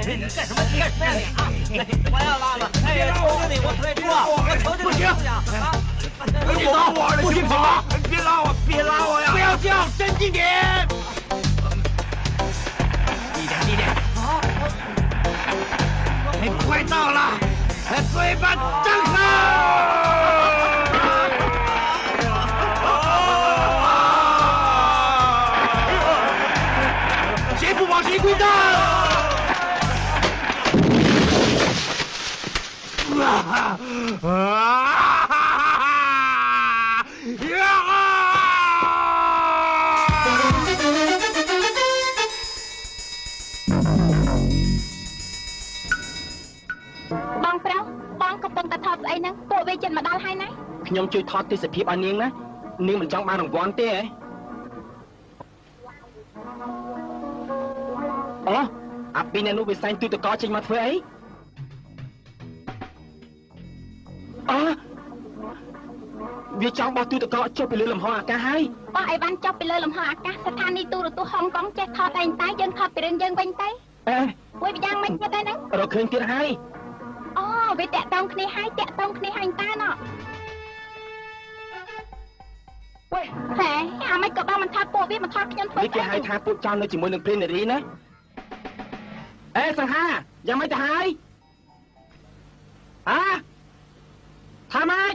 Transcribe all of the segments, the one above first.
你干什么？你干什么呀你啊？我要拉了！哎，求求你，我退出啊！我求求你啊！你拉我了，行不行？别拉我，别拉我呀！不要叫，镇静点！低点！好，快到了，嘴巴张开！谁不往谁滚蛋！បងប្រុសបងកំពុងតែថតស្អីហ្នឹងពួកវាចិត្តមកដល់ហើយណាខ្ញុំជួយថតទេសភាពឲ្យនាងណានាងមិនចង់បានរង្វាន់ទេហ៎អូអាពីអ្នកនោះវាសែងទូតកចេញមកធ្វើអីអូវាចង់បោះទូតកចុះពីលើលំហអាកាសហើយបោះអីបានចុះពីលើលំហអាកាសស្ថានីយ៍ទូរទស្សន៍ហុងកុងចេះថតតែយើងថតពីរឿងយើងវិញទៅមួយយ៉ាងមិនទៀតទេហ្នឹងរកឃើញទៀតហើយអូវាតាក់តងគ្នាហើយតាក់តងគ្នាហើយតាណោះហេអាមិនក៏បងមិនថតពួកវាមិនថតខ្ញុំធ្វើនេះគេហៅថាពួកចោលនៅជាមួយនឹងព្រានារីណាអេសង្ហាយ៉ាងម៉េចទៅហើយថាម៉េច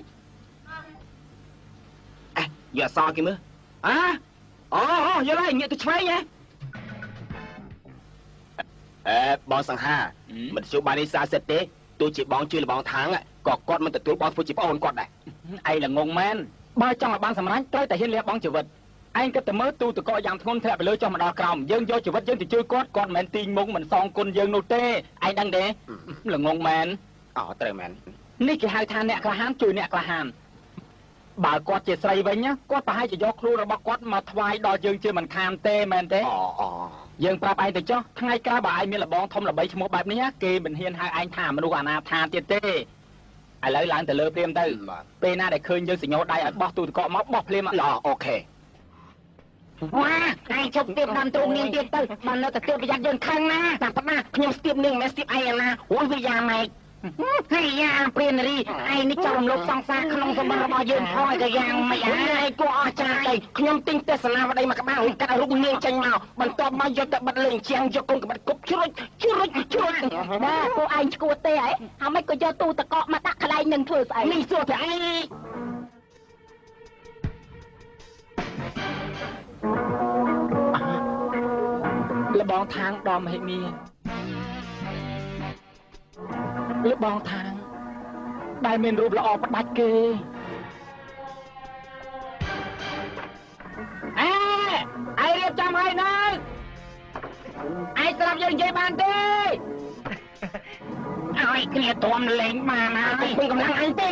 យកអសគេមើលអូយល់ហើយងាកទៅឆ្វេងហ៎បងសង្ហាមិនជួបបាននេះសារសិទ្ធទេទោះជាបងជួយលបងທາງក៏គាត់មិនទទួលបងធ្វើជាប្អូនគាត់ដែរឯងល្ងងមែនបើចង់ឲ្យបានសម្រេចត្រូវតែហ៊ានលះបង់ជីវិតឯងគិតតែមើលទូតកយ៉ាងធ្ងន់ធ្លាក់ទៅលើចុះមកដល់ក្រោមយើងយកជីវិតយើងទៅជួយគាត់មិនមែនទីងមុងមិនសងគុណយើងនោះទេឯងដឹងទេល្ងងមែនត្រូវមែននេះគេហៅថាអ្នកក្លាហានជួយអ្នកក្លាហានបើគាត់ជាស្រីវិញគាត់ប្រហែលជាយកខ្លួនរបស់គាត់មកថ្វាយដល់យើងជាមិនខានទេមែនទេយើងប្រាប់ឯងទៅចុះថ្ងៃក្រោយបើឯងមានលបងធំល្បីឈ្មោះបែបនេះគេមិនហ៊ានហៅឯងថាមនុស្សអនាថាទៀតទេឥឡូវឡើងទៅលើព្រាមទៅពេលណាដែលឃើញយើងសញ្ញោដៃឲ្យបោះទូតកកមកបោះភ្លាមអូខេវ៉ាឯងជប់ទៀតបានទ្រូងនាងទៀតទៅបាននៅតែទៀតប្រយ័ត្នយើងខឹងណាតាមប៉ុណ្ណាខ្ញុំស្ទាបនាងមិនស្ទាបឯងណាអូយវាយ៉ាងម៉េចហើយយ៉ាងព្រានារីឯងនេះចោលរំលោភសង្សារក្នុងសម្បត្តិរបស់យើងផងក៏យ៉ាងម៉េចឯងគួរអស្ចារ្យទៅខ្ញុំទិញទេសនាវដ្តីមកក្បាលកាត់រូបនាងចេញមកបន្ទាប់មកយកទៅបិទលេងជាងយកកូនក្បាត់គប់ជ្រុចណាពួកឯងឈួតទេហ៎ហើយមិនក៏យកទូតកកមកដាក់កន្លែងនឹងធ្វើស្អីនេះសួរតែឯងលបងທາງដំហេមីលបងທາງដែលមានរូបល្អផ្ដាច់គេឯងរៀបចំឲ្យនៅឯងស្រាប់យើងនិយាយបានទេឲ្យគ្នាទំលេងបានហើយពេញកម្លាំងឯងទេ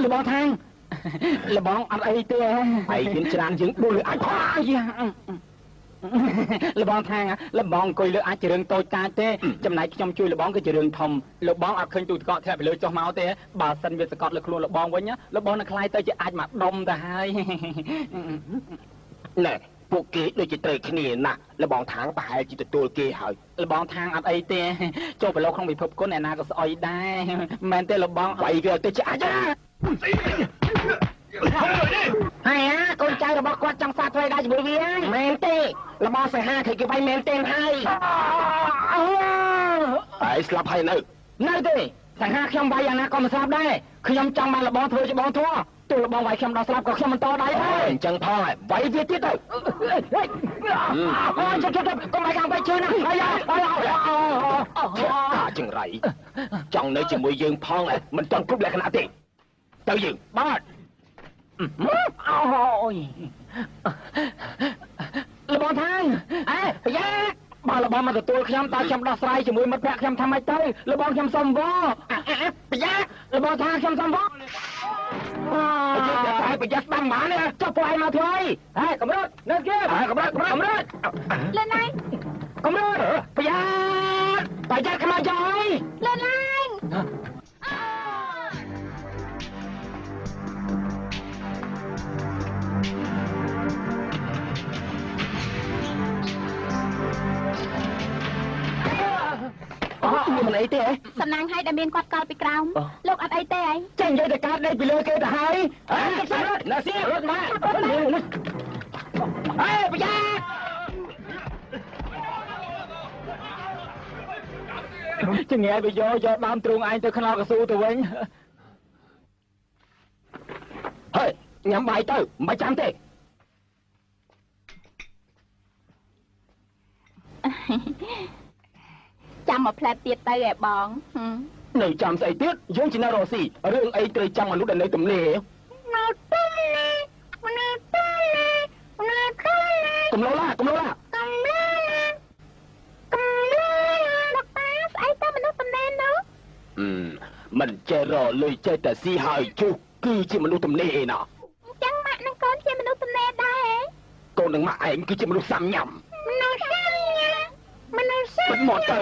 លបងທາງលបងអត់អីទេឯងមានច្រើនយើងដួលលើអាចលបងທາងលបងអង្គុយលើអាចជារឿងតូចតាចទេចំណែកខ្ញុំជួយលបងគឺជារឿងធំលបងអត់ឃើញទូតកកធ្លាក់ពីលើចុះមកទេបើសិនវាសកត់លើខ្លួនលបងវិញលបងនឹងខ្លាយទៅជាអាចមកដុំទៅហើយណែពួកគេដូចជាត្រូវគ្នាណាស់លបងທາງប្រហែលជាទទួលគេហើយលបងທາងអត់អីទេចូលប្រឡូកក្នុងពិភពគុណអ្នកណាក៏ស្អុយដែរមែនទេលបងវាយវាទៅជាអាចហើយកូនចៅរបស់គាត់ចង់សាធ្វើដែរជាមួយវាមែនទេលបងសង្ហាឃើញគេវាយមែនទេហើយស្លាប់ហើយនៅទេសង្ហាខ្ញុំវាយអាណាក៏មិនស្លាប់ដែរខ្ញុំចង់បានលបងធ្វើជាបងធัวទោះលបងវាយខ្ញុំដល់ស្លាប់ក៏ខ្ញុំមិនតដៃដែរអញ្ចឹងផងហើយវាយវាទៀតទៅអូជិះកុំឲ្យខាងបែកជើងណាចង្រៃចង់នៅជាមួយយើងផងមិនចង់គ្រប់លក្ខណៈទេទៅយើងបាទអូយលបងทาง ប្រយ័ត្នបើលបងមកទទួលខ្ញុំតើខ្ញុំដោះស្រាយជាមួយមិត្តភក្តិខ្ញុំថាម៉េចទៅលបងខ្ញុំសុំវប្រយ័ត្នលបងថាខ្ញុំសុំវ ai bây giờ băng mã nè cho cô ai mà thôi cầm rớt lên kia cầm rớt lên anh cầm rớt bây giờ không ai chơi lên anh mình ấy thếសំណាងឲ្យដែលមានកត់កលពីក្រោមលោកអត់អីទេអី ចេញនិយាយតែកាត់ដេកពីលើគេទៅហើយណាសៀរត់មកហេប្រយ័ត្នចង្អែវាយកដើមទ្រូងឯងទៅខ្នល់កស៊ូទៅវិញហើយញ៉ាំបាយទៅមិនចាំទេចាំមកផ្លែទៀតទៅឯបងនៅចាំស្អីទៀតយើងជាអ្នករស់ស៊ីរឿងអីត្រូវចាំមនុស្សដែលនៅទំនេរនៅទំនេរកំឡុងឡាលោកតាស្អីទៅមនុស្សទំនេរនោះមិនចេះរលុយចេះតែស៊ីហើយជុះគឺជាមនុស្សទំនេរឯណាអញ្ចឹងម៉ាក់នឹងកូនជាមនុស្សទំនេរដែរកូននឹងម៉ាក់ឯងគឺជាមនុស្សសាំញ៉ាំមនុស្សសាំបិទមកទៅ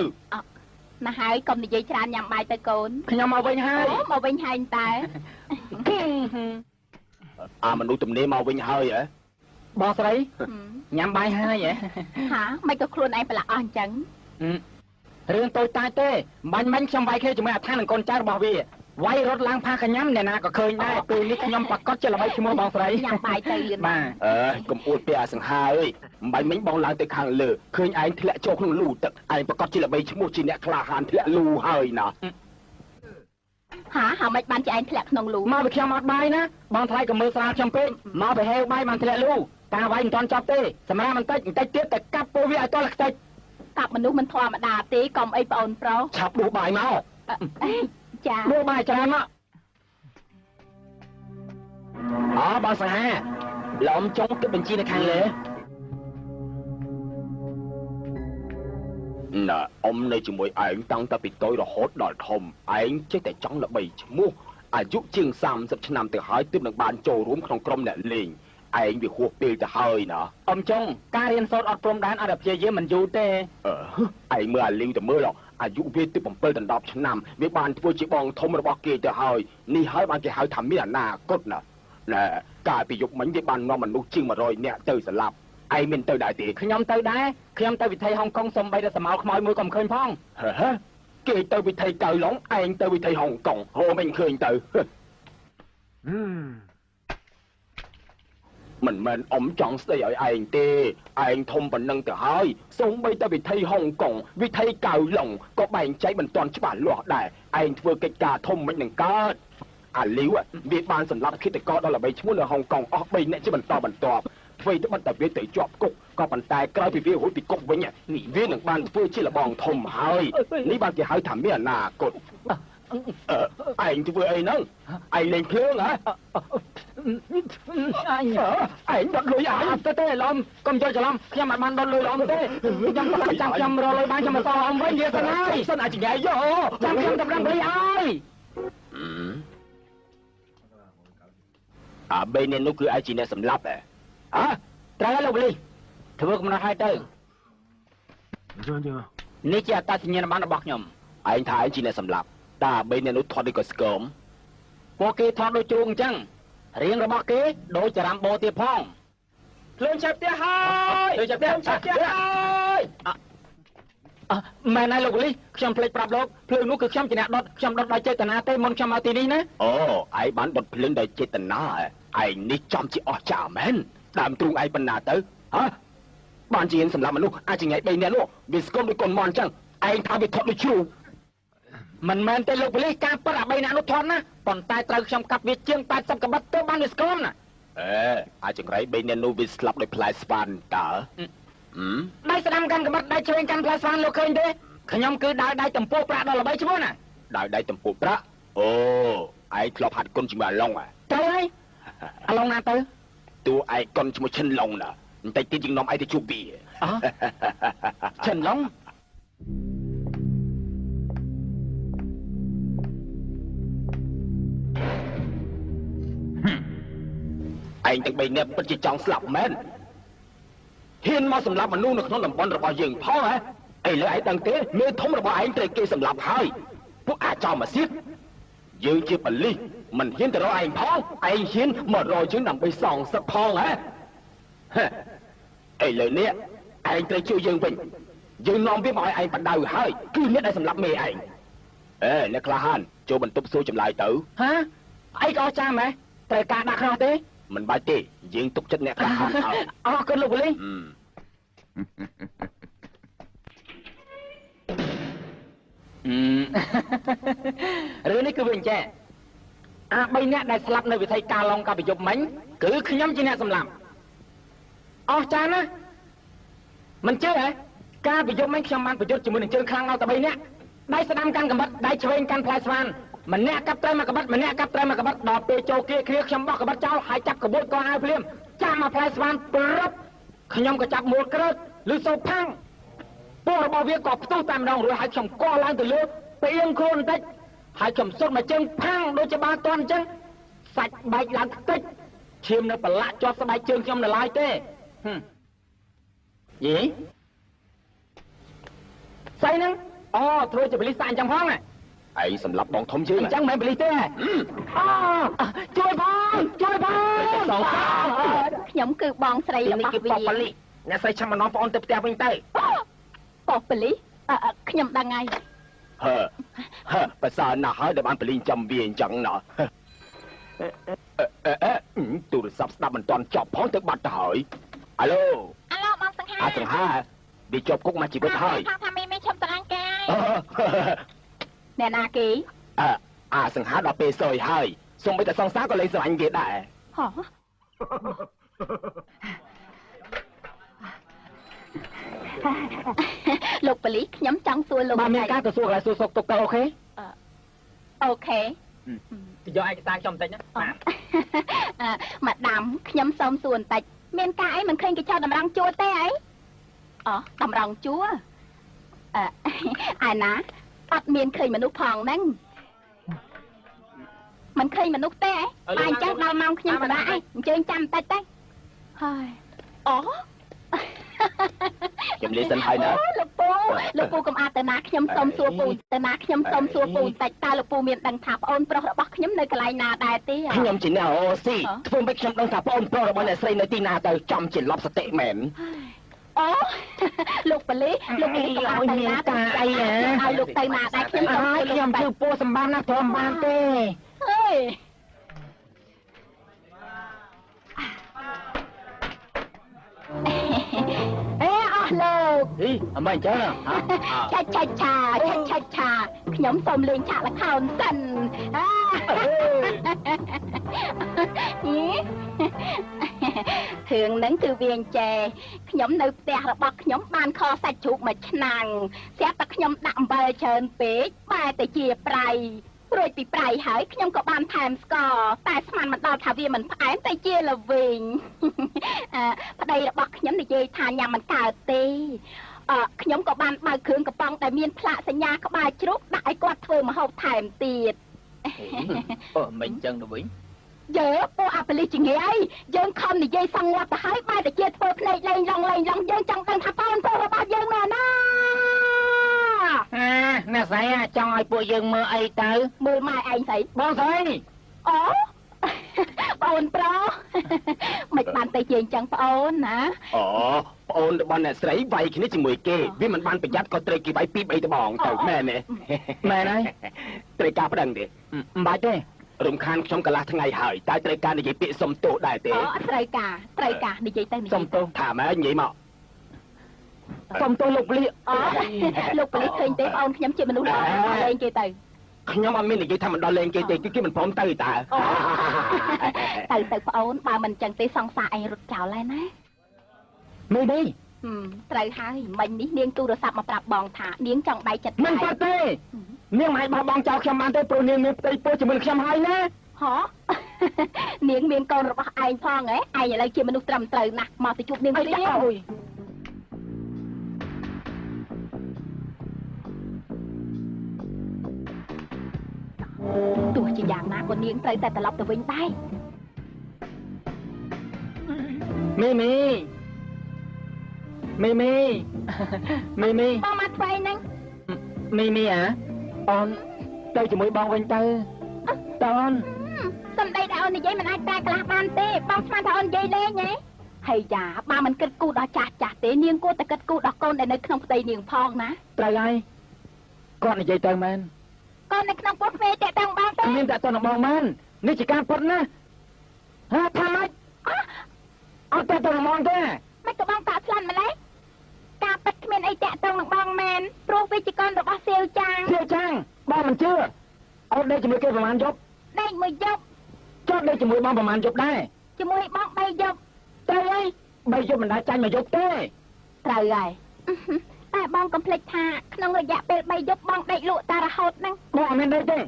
មកហើយកុំនិយាយច្រើនញ៉ាំបាយទៅកូនខ្ញុំមកវិញហើយមកវិញហើយតើមនុស្សទំនេរមកវិញហើយហ៎បងស្រីញ៉ាំបាយហើយហ៎ហាមិនក៏ខ្លួនឯងប្រឡាក់អស់អញ្ចឹងរឿងតូចតាចទេបាញ់ខ្ញុំវាយគ្នាជាមួយអាថានឹងកូនចៅរបស់វាវាយរត់ឡើងផាកញ្ញាំអ្នកណាក៏ឃើញដែរពេលនេះខ្ញុំប្រកាសជាល្បីឈ្មោះបងស្រីញ៉ាំបាយទៅលឿនបាទកុំអួតពីអាសង្ហាអើយមិនបាញ់មិញបងឡើងទៅខាងលើឃើញឯងធ្លាក់ចូលក្នុងលូទឹកឯងប្រកាសជាល្បីឈ្មោះជាអ្នកក្លាហានធ្លាក់លូហើយណាហាមិនបានជាឯងធ្លាក់ក្នុងលូមកពីខ្ញុំអត់បាយណាបងថ្លៃក៏មើលស្រាលខ្ញុំពេកមកទៅហេវបាយបានធ្លាក់លូការវាយមិនទាន់ចប់ទេសម្រាប់បន្តិចទៀតតែកាប់ពោះវាឲ្យតលខ្ទេចកាប់មនុស្សមិនធម្មតាទេកុំអីប្អូនប្រុសឆាប់ដួសបាយមកចាដួសបាយច្រើនមកបងសហាឡំចុងគិតបញ្ជីនៅខាងលើណាអ៊ំនៅជាមួយឯងតាំងតែពីតូចរហូតដល់ធំឯងចេះតែចង់ល្បីឈ្មោះអាយុជាង30ឆ្នាំទៅហើយទើបនឹងបានចូលរួមក្នុងក្រុមអ្នកលេងឯងវាហួសពេលទៅហើយណាអ៊ំចុងការរៀនសូត្រអត់ព្រមដែនអត់ព្យាយាមមិនយូរទេឯងមើលអាលីវទៅមើលអាយុវាទៅ7ដល់10ឆ្នាំវាបានធ្វើជាបងធំរបស់គេទៅហើយនេះហើយបានគេហៅថាមានអនាគតណាកាលពីយុគមិញវាបាននាំមនុស្សជាង100នាក់ទៅស្លាប់ឯងមានទៅដែរទេខ្ញុំទៅដែរខ្ញុំទៅវិថីហុងកុងសំបីតែសមោលខ្មោចមួយក៏មិនឃើញផងគេទៅវិថីកៅឡុងឯងទៅវិថីហុងកុងហូមិនឃើញទៅមិនមែនអ៊ំចង់ស្ដីឲ្យឯងទេឯងធំប៉ុណ្ណឹងទៅហើយសូម្បីតែវិថីហុងកុងវិថីកៅឡុងក៏បែងចែកមិនទាន់ច្បាស់លាស់ដែរឯងធ្វើកិច្ចការធំមិននឹងកើតអាលីវវាបានសម្លាប់ឃាតករដល់ល្បីឈ្មោះនៅហុងកុងអស់3នាក់ជាបន្តបន្ទាប់ធ្វើទៅបាត់តែវាទៅជាប់គុកក៏ប៉ុន្តែក្រោយពីវារួចពីគុកវិញវានឹងបានធ្វើជាលបងធំហើយនេះបានគេហៅថាមានអនាគតឯងធ្វើអីហ្នឹងឯងលេងភ្លើងហ៎ឯងដុតលុយអត់ទេឡំកុំយកច្រឡំខ្ញុំមិនបានដុតលុយឡំទេខ្ញុំចាំខ្ញុំរកលុយបានខ្ញុំមកសងឡំវិញវាសិនហើយសិនអាចញ៉ៃយកចាំខ្ញុំតម្រឹងលុយឲ្យបីនេះនោះគឺឯងជាអ្នកសម្លាប់ហ៎ត្រូវហើយលោកលីធ្វើកំណត់ឲ្យទៅនេះជាអត្តសញ្ញាណប័ណ្ណរបស់ខ្ញុំឯងថាឯងជាអ្នកសម្លាប់តាបីអ្នកនោះថតដូចក៏ស្គមពួកគេថតដូចជ្រូកអញ្ចឹងរៀងរបស់គេដូចចរាំបោទៀតផងភ្លើងឆេះផ្ទះហើយភ្លើងឆេះផ្ទះហើយមែនហើយលោកលីខ្ញុំភ្លេចប្រាប់លោកភ្លើងនោះគឺខ្ញុំជាអ្នកដុតខ្ញុំដុតដោយចេតនាទេមុនខ្ញុំមកទីនេះណាអូឯងបានដុតភ្លើងដោយចេតនាឯងនេះចំជាអស្ចារ្យមែនដើមទ្រូងឯងប៉ុណ្ណាទៅបានជាសម្រាប់មនុស្សអាចញ៉ៃ3នាក់នោះវាស្គមដូចកូនមន់អញ្ចឹងឯងថាវាថតដូចជ្រូកមិនមែនទេលោកប៉ូលីសការប៉ັດអា3នាក់នោះថតណាប៉ុន្តែត្រូវខ្ញុំកាប់វាជាង80ក្បិតទៅបានវាស្គមណាអាចចង្រៃ3នាក់នោះវាស្លាប់ដោយផ្លែស្វានតើដៃស្ដាំកាន់ក្បិតដៃឆ្វេងកាន់ផ្លែស្វានលោកឃើញទេខ្ញុំគឺដើរដៃតំពោះប្រាក់ដល់ល្បីឈ្មោះណាដើរដៃតំពោះប្រាក់អូឯងធ្លាប់ហាត់គុនជាមួយអាឡុងទៅហើយអាឡុងណាទៅតួឯងគុនឈ្មោះឈិនឡុងណាបន្តិចទៀតយើងនាំឯងទៅជួបវាឈិនឡុង anh từng bị nẹp bất chỉ trong slap men hiên mau sầm lạp mà nuôi được nó làm bon rồi bao dừng phó hả ai lỡ ai đăng tế nơi thống là bao anh tới kia sầm lạp haiพวกอาจอมาเสียยืนเชื่อปลีมันเห็นแต่เราไอ้พ้องไอ้เห็นมารอชื่อนำไปส่องสักพองฮะไอ้เลยเนี่ยไอ้ใจช่วยยืนเป็นยืนนอนพี่บอยไอ้ปัดดาวให้คือเนี่ยได้สำหรับเมย์ไอ้เนี่ยคลาฮันโจบรรทุกสู้จำลายtửฮะไอ้ก็จ้าไหมแต่การดักเราเต้มันบาดเจ็บยืนตุกจัดเนี่ยคลาฮันอ๋อก็ลูกเลยរឿងនេះគឺវាអញ្ចឹងអា3នាក់ដែលស្លាប់នៅវិថីការឡងការប្រយុទ្ធមិញគឺខ្ញុំជាអ្នកសម្លាប់អស់ចាណាមិនជឿហ៎ការប្រយុទ្ធមិញខ្ញុំបានប្រយុទ្ធជាមួយនឹងជើងខ្លាំងដល់តែ3នាក់ដៃស្ដាំកាន់កំបិតដៃឆ្វេងកាន់ផ្លែស្វានម្នាក់កាប់ត្រូវមកកំបិតម្នាក់កាប់ត្រូវមកកំបិតដល់ពេលចូលគ្រាខ្ញុំបោះកំបិតចោលហើយចាប់កបួតកអាវភ្លាមចាំមកផ្លែស្វានព្រឹបខ្ញុំក៏ចាប់មួលក្រើកឬសូផាំងពួករបស់វាក៏ផ្ទុះតែម្ដងរួចហើយខ្ញុំកោះឡើងទៅលើពីអៀងខ្លួនបន្តិចហើយខ្ញុំសុទ្ធមកជើងផាំងដូចជាបាល់ទាន់អញ្ចឹងសាច់បែកឡើងតិចឈាមនៅប្រឡាក់ជាប់ស្បែកជើងខ្ញុំនៅឡើយទេយីស្អីហ្នឹងអូធ្វើជាបលិសសាអញ្ចឹងផងឯងសម្រាប់បងធំជើងអញ្ចឹងមិនមែនបលិសទេអូជួយបងខ្ញុំគឺបងស្រីរបស់វាអ្នកស្រីចាំមកនាំបងអូនទៅផ្ទះវិញទៅអូបលិសខ្ញុំដឹងហើយภาษาหน้าให้ได้บ้านไปลิงจำเวียนจังเนาะตูดซับสตับมันตอนจบพ้องถึงบัตรหายฮัลโหลบางสังหาสังหาดีจบกุ๊กมาจีบไทยทำไมไม่ชมตารางแกแน่นากีสังหาดอกเปย์ซอยให้ส่งไปแต่ซองซ้าก็เลยสวรรค์เกตได้หรอលោកប៉ូលីសខ្ញុំចង់សួរលោកបានមានការទៅសួរកន្លែងសួរសុខទុក្ខទៅអូខេអូខេទៅយកឯកសារខ្ញុំបន្តិចណាម៉ាដាមខ្ញុំសូមសួរបន្តិចមានការអីមិនឃើញគេចោលតម្រង់ជួរទេអីតម្រង់ជួរឯណាអត់មានឃើញមនុស្សផងហ្នឹងមិនឃើញមនុស្សទេអីអញ្ចឹងដល់ម៉ោងខ្ញុំសម្រាប់អីអញ្ជើញចាំបន្តិចទៅហើយខ្ញុំលេសិនហើយណាលោកពូកុំអាទៅណាខ្ញុំសុំសួរពូទៅណាខ្ញុំសុំសួរពូបន្តិចតើលោកពូមានដឹងថាប្អូនប្រុសរបស់ខ្ញុំនៅកន្លែងណាដែរទេខ្ញុំជាអ្នកអូស៊ីធ្វើមិនខ្ញុំដឹងថាប្អូនប្រុសរបស់អ្នកស្រីនៅទីណាទៅចំជាលប់សតិមែនលោកប៉ូលីសលោកពូកុំអាទៅណាតាអីឲ្យលោកទៅណាដែរខ្ញុំសុំខ្ញុំជឿពូសម្បានណាព្រមបានទេអើយលោកអមអញ្ចឹងឆាខ្ញុំសូមលេងឆាកល្ខោនសិនរឿងហ្នឹងគឺវាអញ្ចេះខ្ញុំនៅផ្ទះរបស់ខ្ញុំបានខសាច់ជ្រូកមួយឆ្នាំងស្រាប់តែខ្ញុំដាក់អំបិលច្រើនពេកបែរទៅជាប្រៃរួចពីប្រៃហើយខ្ញុំក៏បានថែមស្ករតែស្មានមិនដល់ថាវាមិនផ្អែមតែជាល្វីងប្តីរបស់ខ្ញុំនិយាយថាញ៉ាំមិនកើតទេខ្ញុំក៏បានបើកគ្រឿងកំប៉ុងដែលមានផ្លាកសញ្ញាក្បាលជ្រូកដាក់ឲ្យគាត់ធ្វើម្ហូបថែមទៀតមិនចឹងទៅវិញយើពួកអាប៉ូលីសជាងាយយើងខំនិយាយសង្ងត់ទៅហើយបែរតែជាធ្វើភ្នែកលេងឡងយើងចង់ដឹងថាប្អូនប្រុសរបស់យើងនៅណាអ្នកស្រីចង់ឲ្យពួកយើងមើលអីទៅមើលម៉ែឯងស្រីបងស្រីប្អូនប្រុសមិនបានទៅជាអញ្ចឹងប្អូនណាប្អូនរបស់អ្នកស្រីវាយគ្នាជាមួយគេវាមិនបានប្រយ័ត្នក៏ត្រូវគេវាយពី3ដបងទៅមែនទេមែនហើយត្រូវការប្តឹងទេមិនបាច់ទេរំខានខ្ញុំកន្លះថ្ងៃហើយតែត្រូវការនិយាយពាក្យសុំទោសដែរទេត្រូវការនិយាយទៅសុំទោសថាម៉ែនិយាយមកសុំទោសលោកពលីលោកពលីឃើញទេប្អូនខ្ញុំជាមនុស្សល្អលេងគេទៅខ្ញុំអត់មាននិយាយថាមិនដល់លេងគេទេគឺគេមិនព្រមទៅតើទៅប្អូនបើមិនចឹងទេសង្សារឯងរត់ចោលហើយណាមើលនេះត្រូវហើយមិញនេះនាងទូរស័ព្ទមកប្រាប់បងថានាងចង់ដៃចិត្តមិនបាត់ទេនាងមិនបោះបង់ចោលខ្ញុំបានទេព្រោះនាងមានផ្ទៃពោះជាមួយខ្ញុំហើយណានាងមានកូនរបស់ឯងផងហ៎ឯងឥឡូវជាមនុស្សត្រឹមត្រូវណាស់មកទៅជួបនាងទៀតទោះជាយ៉ាងណាក៏នាងត្រូវតែត្រឡប់ទៅវិញដែរ មីមីមីមីមីមី បងមកធ្វើអីហ្នឹង មីមីអូនទៅជាមួយបងវិញទៅតើអូន សំដីដែលអូននិយាយមិនអាចតែកន្លះបានទេបងស្មានថាអូននិយាយលេងហ៎ហើយយ៉ាបើមិនគិតគូរដល់ចាស់ទេនាងគួរតែគិតគូរដល់កូនដែលនៅក្នុងផ្ទៃនាងផងណា ត្រូវហើយគាត់និយាយទៅមែនក ូននៅក្នុងពោះទ្វេតែតាំងបងទេ គ្មានតែតនបងមែននេះជាការពិតណាថាម៉េចអត់តែតនបងទេ មិនក៏បងតាក់ស្លាន់ម្លេះការពិតគ្មានអីតាក់ទងនឹងបងមែនព្រោះវាជាកូនរបស់សៀវចាង សៀវចាងបងមិនជឿអូនដេកជាមួយគេប្រហែលយប់ ដេកមួយយប់ ចុះដេកជាមួយបងប្រហែលយប់ដែរ ជាមួយបង3យប់ ទៅហើយ3យប់មិនដែរចាញ់មកយប់ទេ ត្រូវហើយតែបងកុំភ្លេចថាក្នុងរយៈពេល3យប់បងដេកលក់តារហូតហ្នឹង បងអត់មានដេកទេ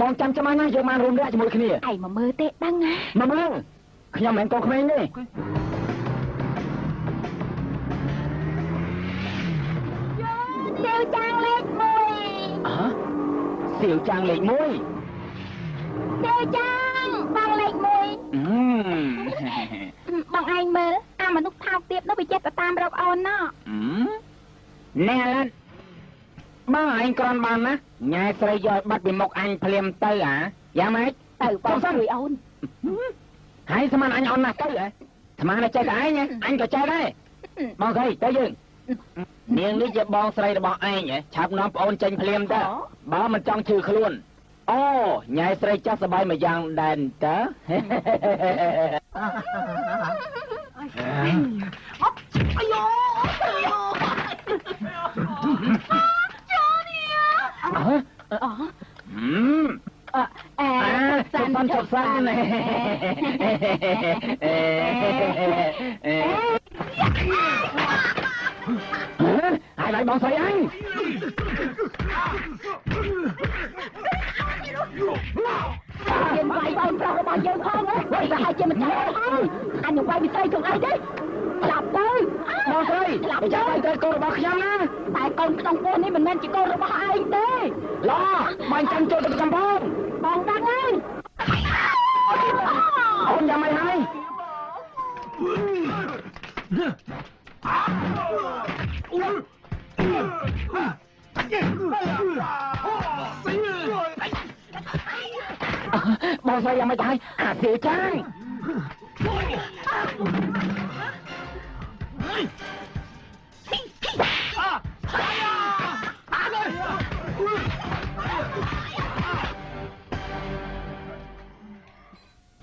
បងចាំច្បាស់ណាស់យើងបានរួមរយៈជាមួយគ្នា ឯងមកមើលទេដឹងណា មកមើលខ្ញុំមិនមែនកូនក្មេងទេ សៀវចាងលេខ1 សៀវចាងលេខ1 សៀវចាងបងលេខ1បងឯងមើលអាមនុស្សថោកទៀតនោះវាចិត្តទៅតាមរកអូនណោះ ណែឡានបងឯងក្រន់បានណាញ៉ែស្រីយកបាត់ពីមុខអញភ្លាមទៅយ៉ាងម៉េច ទៅបងជួយអូន ហើយស្មានអញអូនណាស់ទៅស្មានតែចេះតែឯងអញក៏ចេះដែរបងស្រីទៅយើងនាងនេះជាបងស្រីរបស់ឯងឆាប់នាំប្អូនចេញភ្លាមទៅបើមិនចង់ឈឺខ្លួនអូញ៉ែស្រីចាស់សบายមួយយ៉ាងដែរតើ 哎呦！哎呦！ Con chọc xanh này. Ai lại bọn sợi anh? Dừng quay bọn trâu bọn dân không á. Quay ra hai chân mình chạy không. Anh đừng quay bị xây thuộc ai đấy. Lọc tới. Bọn sợi, mày chạy quay tới cô rồi bọc khăn á. Tại con trong cô này mình nên chỉ cô rồi bọc ai thế. Lo, mày chăm cho được chăm bông. Bọn đang ơi. Ôn nhà mày hay. Bao giờ mày chạy xỉu trang.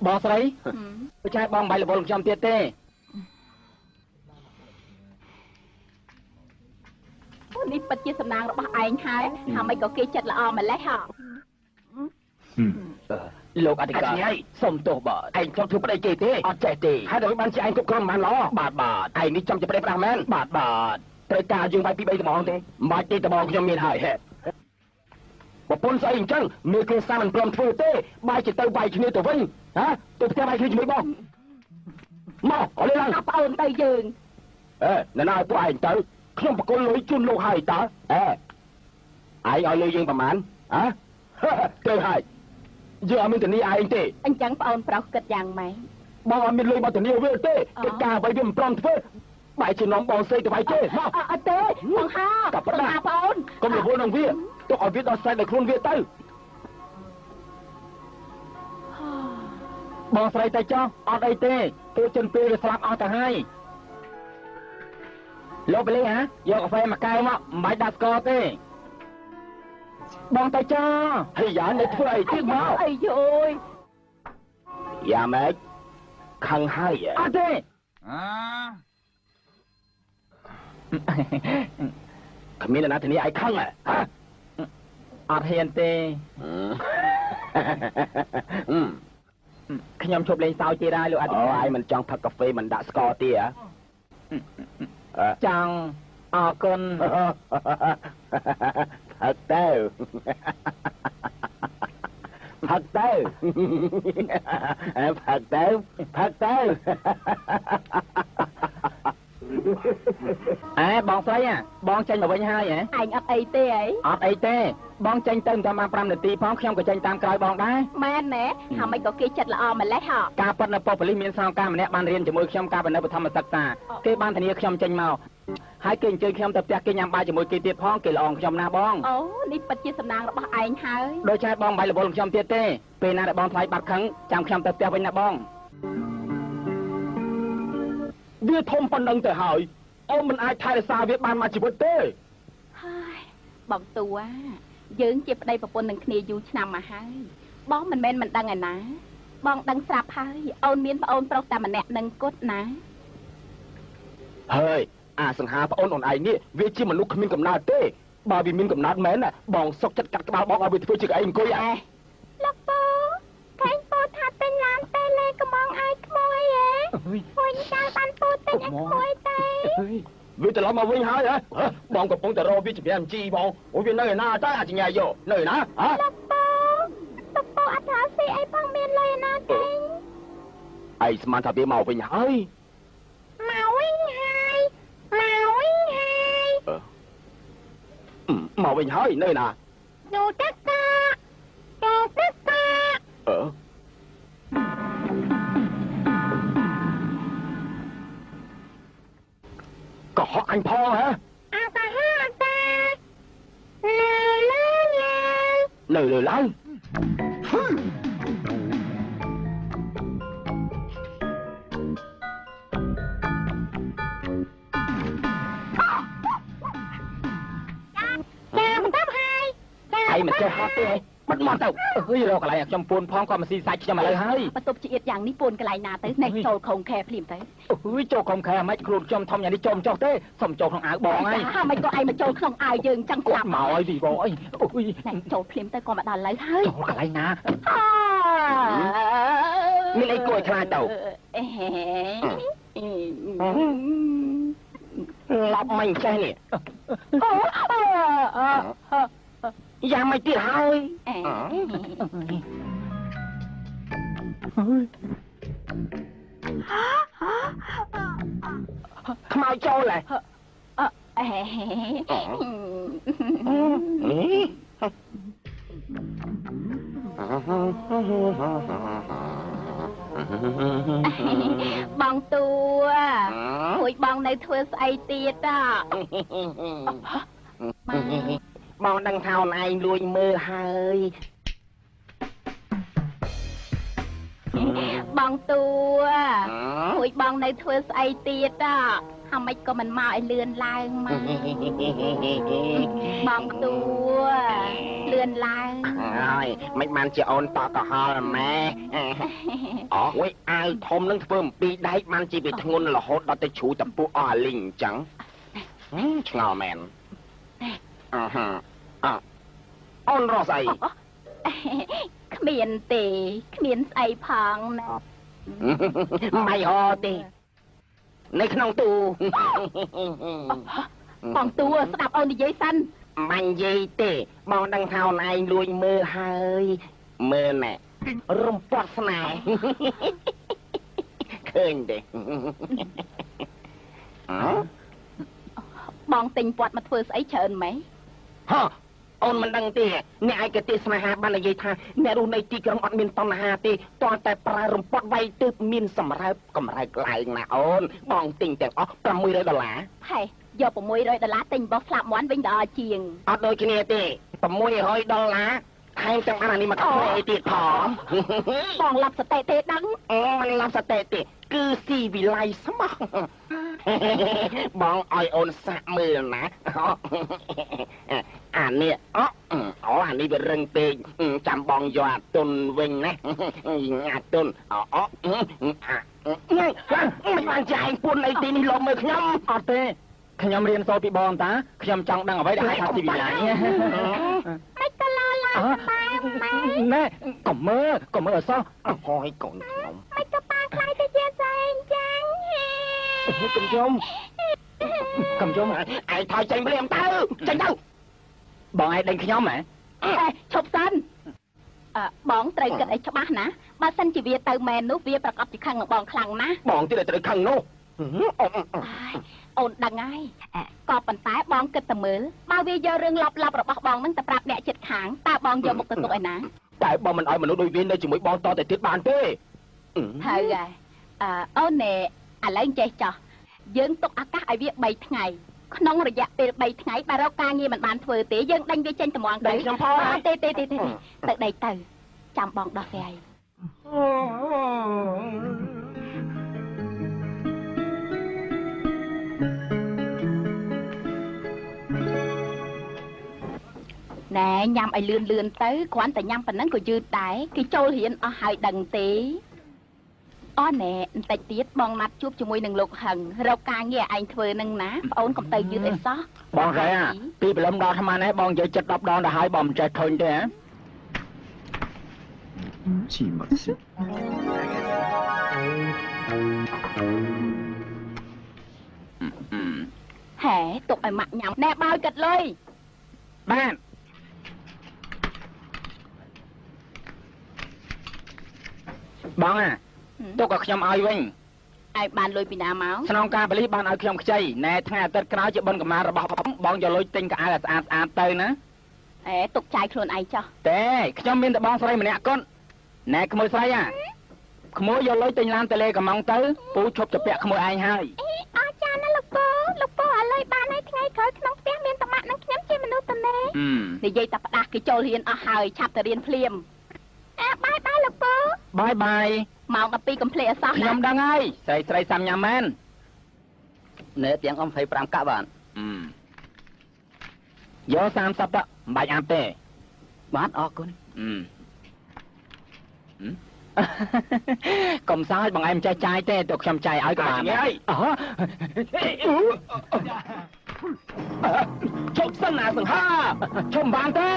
Bao giờ đấy? Tôi trai bong bay là vô lục trong tiết tê.នេះពិតជាសំណាងរបស់ឯងហើយហើយមិនក៏គេចិត្តល្អម្លេះហ៎ លោកអធិការសុំទោសបាទឯងចង់ធ្វើប្តីគេទេអត់ចេះទេហើយដើម្បីបានជាឯងគ្រប់គ្រងបានល្អបាទឯងនេះចំជាប្តីប្រាស់មែនបាទត្រូវការយើងវាយពី3ត្បូងទេមិនបាច់ទេត្បូងខ្ញុំមានហើយហេតុប្រពន្ធស្អីអញ្ចឹងមើលគេសាមិនព្រមធ្វើទេបាយជាទៅវាយគ្នាទៅវិញទៅផ្ទះវាយគ្នាជាមួយបងមកអរលេងឡើងប្អូនទៅយើងណ៎ឲ្យពួកឯងទៅខ្ញុំបកគលលុយជូនលោកហើយតើឯងឲ្យលុយយើងប្រហែលទៅហើយយើងអត់មានធានាឯងទេអញ្ចឹងប្អូនប្រុសគិតយ៉ាងម៉េច បងអត់មានលុយមកធានាវាទេកិច្ចការអ្វីវាមិនព្រមធ្វើបែរជានាំបងស្រីទៅវាយទេមកអត់ទេបងហាប្អូនកុំរវល់នឹងវាទុកឲ្យវាដោះស្រាយដោយខ្លួនវាទៅបងស្រីទៅចុះអត់អីទេទូចិនពេលវាស្លាប់អស់ទៅហើយលោកបលីហ៎យកកាហ្វេមួយកែវមកមិនបាច់ដាក់ស្ករទេបងទៅចុះហើយយ៉ានេះធ្វើអីទៀតមកអីយយយ៉ាម៉េចខឹងហើយអត់ទេគ្មានអ្នកធានាឲ្យខឹងអត់ហ៊ានទេខ្ញុំជប់លេងសើចទៀតហើយលោកអធិការឯងមិនចង់ផឹកកាហ្វេមិនដាក់ស្ករទេចង់អរគុណផឹកទៅផឹកទៅផឹកទៅផឹកទៅ បងស្រីបងចេញមកវិញហើយហ៎អញអត់អីទេអីអត់អីទេបងចេញទៅតាម5នាទីផងខ្ញុំក៏ចេញតាមក្រោយបងដែរមែនណែហើយមិនក៏គេចិត្តល្អម្លេះហ៎ការប៉ັດនៅប៉ុស្តិ៍ប៉ូលីសមានសង្ការម្នាក់បានរៀនជាមួយខ្ញុំកាលពីនៅបឋមសិក្សាគេបានធានាខ្ញុំចេញមកហើយគេអញ្ជើញខ្ញុំទៅផ្ទះគេញ៉ាំបាយជាមួយគេទៀតផងគេល្អខ្ញុំណាបងអូនេះពិតជាសំណាងរបស់ឯងហើយដូចចែបងបាយរវល់ខ្ញុំទៀតទេពេលណាដែលបងថ្លៃបាត់ខឹងចាំខ្ញុំទៅផ្ទះវិញណាបងវាធំប៉ុណ្្នឹងទៅហើយអូនមិនអាចថែរក្សាវាបានមួយជីវិតទេហើយបងតួយើងជាប្តីប្រពន្ធនឹងគ្នាយូរឆ្នាំមកហើយបងមិនមែនមិនដឹងឯណាបងដឹងស្រាប់ហើយអូនមានប្អូនប្រុសតែម្នាក់នឹងគត់ណាហើយអាសង្ហាប្អូនអូនឯងនេះវាជាមនុស្សគ្មានកំណើតទេបើវាមានកំណើតមែនបងសុកចិត្តកាត់ក្បាលបងឲ្យវាធ្វើជាកៅអីអង្គុយលោកពូកែងពូថាទិញឡានតេឡេកំងឲ្យក្មួយហ៎មួយចាស់បានពូទិញឲ្យក្មួយទេវាត្រឡប់មកវិញហើយបងកំពុងតែរកវាជំរាបជីបងអូវានៅឯណាតើអាចញ៉ាយយកនៅឯណាលោកពូអត់ថាស៊ីអីផងមានលុយឯណាទេអីស្មានថាវាមកវិញហើយមកវិញហើយមកវិញហើយនៅណានោះតាតាក៏ហក់អញផងហ៎អើតាតានៅឡើយឯងមិនចេះហត់ទេបាត់មកទៅអើយរកកន្លែងខ្ញុំពួនផងក៏មកស៊ីសាច់ខ្ញុំឥឡូវហើយបន្ទប់ជាអៀតយ៉ាងនេះពួនកន្លែងណាទៅណែចូលខំខែភ្លាមទៅអើយចូលខំខែមិនខ្លួនខ្ញុំធំយ៉ាងនេះចូលមិនចុះទេសុំចូលក្នុងអាវបងហើយហាមិនក៏ឯងមកចូលក្នុងអាវយើងចឹងស្លាប់មកហើយវីបងអីអើយណែចូលភ្លាមទៅក៏មកដល់ឥឡូវហើយចូលកន្លែងណាមានអីគួរឲ្យខ្លាចទៅឡប់មិនចេះនេះយ៉ាងមិនទៀតហើយខ្មៅចូលហ៎បងតួរួចបងនៅធ្វើស្អីទៀតបងដឹងថាអូនឯងលួចមើលហើយបងតួរួចបងនៅធ្វើស្អីទៀតហើយមិនក៏មិនមកឲ្យលឿនឡើងមកបងតួលឿនឡើងហើយមិនបានជាអូនតកហល់ម៉ែអូយអាវធំនឹងធ្វើអំពីដែកបានជាវាធ្ងន់រហូតដល់ទៅជ្រូតពុះអស់អាលីងអញ្ចឹងឆ្ងល់មែនអូនរស់ស្អីគ្មានទេគ្មានស្អីផងណាមិនហោទេនៅក្នុងទូបងតួស្ដាប់អូននិយាយសិនមិននិយាយទេបងដឹងថាអូនឯងលួចមើលហើយមើលណែរំពាត់ស្នេហ៍ឃើញទេបងទិញពាត់មកធ្វើស្អីច្រើនម៉េចហ៎អូនមិនដឹងទេអ្នកឯកទេសស្នេហាបាននិយាយថាអ្នករស់នៅទីក្រុងអត់មានតណ្ហាទេតើតែប្រើរំពាត់វាយទើបមានសម្រាប់កម្រើកឡើងណាអូនបងទិញទាំងអស់$600ហេយក$600ទិញបោះស្លាប់មាន់វិញដល់ជាងអត់ដូចគ្នាទេ$600ថែមទាំងបានអានេះមកធ្វើអីទៀតផងបងឡាប់សតិទេដឹងមិនឡាប់សតិទេគឺស៊ីវិល័យស្មោះបងឲ្យអូនសាក់មើលណាអានេះអានេះវារឹងពេកចាំបងយកអាទុនវិញណាអាទុនមិនបានចាយពួនអីទីនេះលោកមើលខ្ញុំអត់ទេខ្ញុំរៀនសូត្រពីបងតាខ្ញុំចង់ដឹងអ្វីដែលហៅថាស៊ីវិល័យមិនក៏ឡឡាណែកុំមើលអសោះហោយកូនខ្ញុំមិនក៏ប៉ាខ្លាយទៅជាស្អីចឹងកំជុំឯងថយចេញព្រាមទៅចេញទៅបងឯងដេញខ្ញុំហ៎ឈប់សិនបងត្រូវគិតឲ្យច្បាស់ណាបើសិនជាវាទៅមែននោះវាប្រកបជាខឹងនឹងបងខ្លាំងណាស់បងទៀតត្រូវខឹងនោះ អូនដឹងហើយក៏ប៉ុន្តែបងគិតតែមើលបើវាយករឿងលប់របស់បងនឹងទៅប្រាប់អ្នកចិត្តខាងតើបងយកមកទៅទុកឯណាតែបងមិនឲ្យមនុស្សដូចវានៅជាមួយបងតទៅទៀតបានទេហើយអូនណែឥឡូវចេះចោះយើងទុកឱកាសឲ្យវា3ថ្ងៃក្នុងរយៈពេល3ថ្ងៃបើរកការងារមិនបានធ្វើទេយើងដេញវាចេញត្មងទៅខ្ញុំផងទេទៅដីទៅចាំបងដោះស្រាយណែញ៉ាំឲ្យលឿនទៅគ្រាន់តែញ៉ាំប៉ុណ្ណឹងក៏យឺតដែរគេចូលរៀនអស់ហើយដឹងទេអូណែបន្តិចទៀតបងណាត់ជួបជាមួយនឹងលោកហឹងរកការងារឯងធ្វើនឹងណាប្អូនកុំទៅយឺតអីសោះបងស្រីពីព្រលឹមដល់អាត្មានេះបងនិយាយចិត្ត10ដងទៅហើយបងមិនចេះធុញទេហ៎ជីមកសិហេទុកឲ្យម៉ាក់ញ៉ាំណែបើកាត់លុយបានបងទុកឲ្យខ្ញុំឲ្យវិញឯងបានលុយពីណាមកស្នងការបលិសបានឲ្យខ្ញុំខ្ចីណែថ្ងៃអាទិត្យក្រោយជាបុណ្យកម្មារបស់បងយកលុយទិញកៅអៅស្អាតទៅណាទុកចាយខ្លួនឯងចោះទេខ្ញុំមានតែបងស្រីម្នាក់គត់ណែក្មួយស្រីក្មួយយកលុយទិញឡានទៅលេកំងទៅពូឈប់ទៅពាក់ក្មួយឯងហើយអរចាណាលោកពូឲ្យលុយបានហើយថ្ងៃក្រោយក្នុងផ្ទះមានតម៉ាក់នឹងខ្ញុំជាមនុស្សតនេនិយាយតែផ្ដាស់គេចូលរៀនអស់ហើយឆាប់ទៅរៀនភ្លាមបាយលោកពូបាយម៉ោង12កុំភ្លេចអសោះខ្ញុំដឹងហើយស្រីសាំញ៉ាំមែននៅទាំង25កាក់បានយក30តមិនបាច់អាប់ទេបាទអរគុណកុំសើចបងឯងចេះចាយទេទៅខ្ញុំចាយឲ្យក៏បានដែរជប់សិនណាសង្ហាជុំបានទេ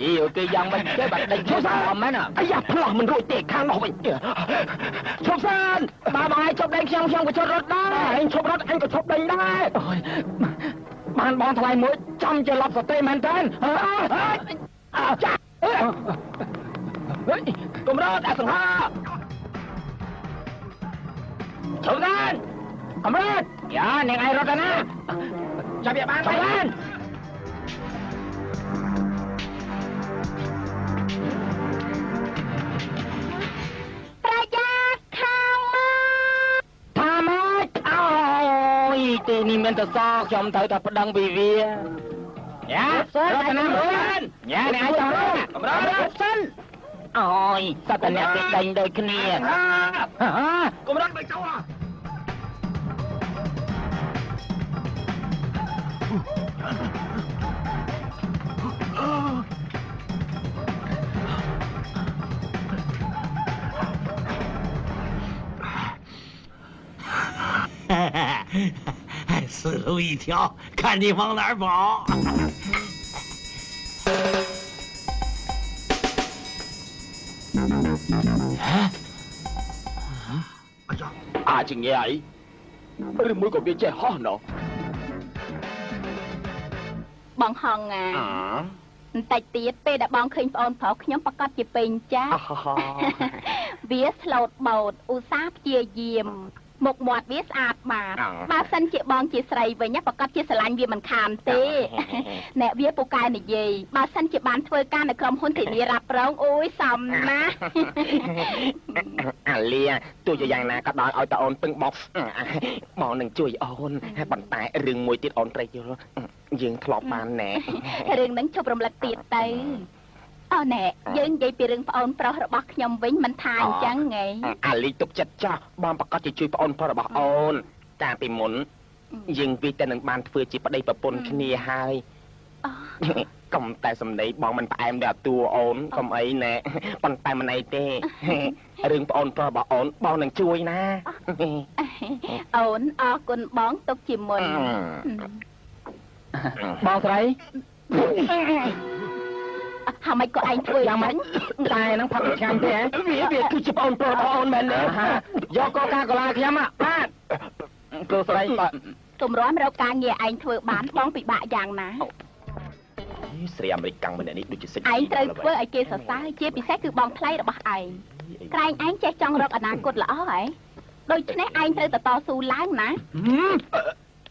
យីគេយ៉ាងមិនទេបាត់ដេញជប់សិនមែនអាយ៉ាផ្លោះមិនរួចទេខាងនោះវិញជប់សិនបើបងឯងជប់ដេញខ្ញុំក៏ជប់រត់ដែរឯងជប់រត់អញក៏ជប់ដេញដែរបានបងថ្លៃមួយចំជាលប់សតេមែនតើចាកុំរត់អាសង្ហាជប់សិនកុំរត់យ៉ានាងឯងរត់ណាចាប់វាបានប្រយ័ត្នខាងមកថាម៉េចអូយទីនេះមានតែសខ្ញុំត្រូវតែប្តឹងពីវាយ៉ារត់ណាមើលយ៉ានាងឯងចាំកំរត់សិនអូយសត្វតែអ្នកគេដេញដូចគ្នាកុំរត់មិនចូល死路一条，看你往哪儿跑！ជាងាយអីឬមួយក៏វាចេះហោះណោះបងហងបន្តិចទៀតពេលដែលបងឃើញប្អូនប្រុសខ្ញុំប្រកាសជាពេញចាស់វាស្លូតបោតឧស្សាហ៍ព្យាយាមមុខមាត់វាស្អាតបាតបើសិនជាបងជាស្រីវិញប្រកាសជាស្រឡាញ់វាមិនខានទេអ្នកវាពូកែនិយាយបើសិនជាបានធ្វើការនៅក្រុមហ៊ុនធានារ៉ាប់រងអូយសមណាស់អាលីទោះជាយ៉ាងណាក៏ដោយឲ្យតអូនពឹងបងនឹងជួយអូនប៉ុន្តែរឿងមួយទៀតអូនត្រូវយល់យើងធ្លាប់បានណែរឿងហ្នឹងជប់រំលឹកទៀតទៅអូណែយើងនិយាយពីរឿងប្អូនប្រុសរបស់ខ្ញុំវិញមិនថាអញ្ចឹងហ៎អាលីទុកចិត្តចាស់បងប្រកាសជាជួយប្អូនប្រុសរបស់អូនកាលពីមុនយើងវិតែនឹងបានធ្វើជាប្តីប្រពន្ធគ្នាហើយកុំតែសំដីបងមិនផ្អែមដល់តួអូនកុំអីណែប៉ុន្តែមិនអីទេរឿងប្អូនប្រុសរបស់អូនបងនឹងជួយណាអូនអរគុណបងទុកជាមុនបងស្រីហើយមិនក៏ឯងធ្វើយ៉ាងម៉េចតែនឹងផាត់ឆ្ងាញ់ទេវាគឺជាប្អូនប្រុសរបស់អូនមែនទេយកកកាកូឡាខ្ញុំបាទគ្រូស្រីទម្រាំរកការងារឯងធ្វើបានបងពិបាកយ៉ាងណាស្រីអាមេរិកកាំងម្នាក់នេះដូចជាសិចឯងត្រូវធ្វើឲ្យគេសរសើរជាពិសេសគឺបងថ្លៃរបស់ឯងក្រែងឯងចេះចង់រកអនាគតល្អហ៎ Đôi chứ này anhត្រូវតស៊ូឡើងណា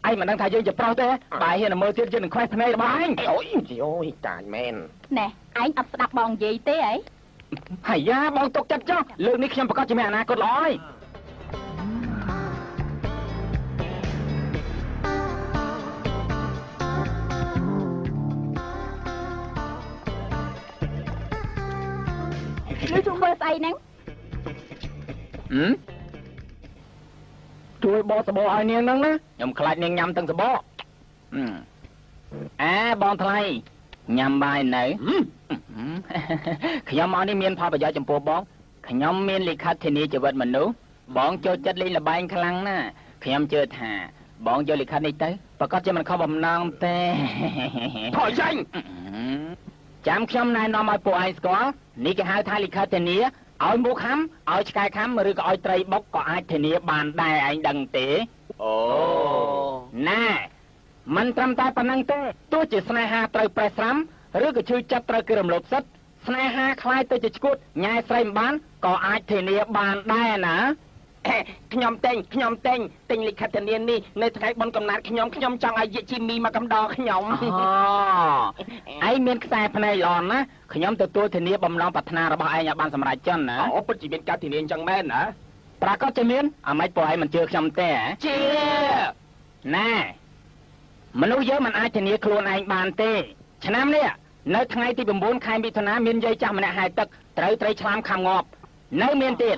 anh mà đang thay dương chụp pro thế bài hiện là mơ tiên trên khoe thân này là bài Ôi, ôi, trời men. ណែឯងអត់ស្ដាប់បងនិយាយទេអី hay da bong tục chặt cho lượng này khi em có chỉ mẹ nè cột lói នេះជួយមើលស្អីហ្នឹង ជួយបោសបោឲ្យនាងហ្នឹងណាខ្ញុំខ្លាចនាងញ៉ាំទាំងសបោបងថ្លៃញ៉ាំបាយនៅខ្ញុំមកនេះមានផលប្រយោជន៍ចំពោះបងខ្ញុំមានលិខិតធានាជីវិតមនុស្សបងចូលចិត្តលេងល្បែងខ្លាំងណាស់ខ្ញុំជឿថាបងយកលិខិតនេះទៅប្រកាសជាមិនខុសបំណងទេថយចាញ់ចាំខ្ញុំណែនាំឲ្យពួកឯងស្គាល់នេះគេហៅថាលិខិតធានាឲ្យមុខខំឲ្យឆ្កែខំឬក៏ឲ្យត្រីបុកក៏អាចធានាបានដែរឯងដឹងទេអូណែមិនត្រឹមតែប៉ុណ្ណឹងទេទោះជាស្នេហាត្រូវប្រេះស្រាំឬក៏ឈឺចាប់ត្រូវគេរំលោភសិទ្ធិស្នេហាខ្លាយទៅជាឈួតញ៉ែស្រីមិនបានក៏អាចធានាបានដែរណាខ្ញុំទិញលិខិតធានានេះនៅថ្ងៃបុណ្យកំណើតខ្ញុំចង់ឲ្យយាយជីមីមកកំដរខ្ញុំឯងមានខ្សែភ្នែកល្អណាស់ខ្ញុំទទួលធានាបំណងប្រាថ្នារបស់ឯងឲ្យបានសម្រេចចឹងណាអូពិតជាមានការធានាអញ្ចឹងមែនណាប្រាកដជាមានអាម៉េចពួកឯងមិនជឿខ្ញុំទេជាណែមនុស្សយើងមិនអាចធានាខ្លួនឯងបានទេឆ្នាំនេះនៅថ្ងៃទី9ខែមិថុនាមានយាយចាស់ម្នាក់ហែកទឹកត្រូវត្រីឆ្លាមខាំងាប់នៅមានទៀត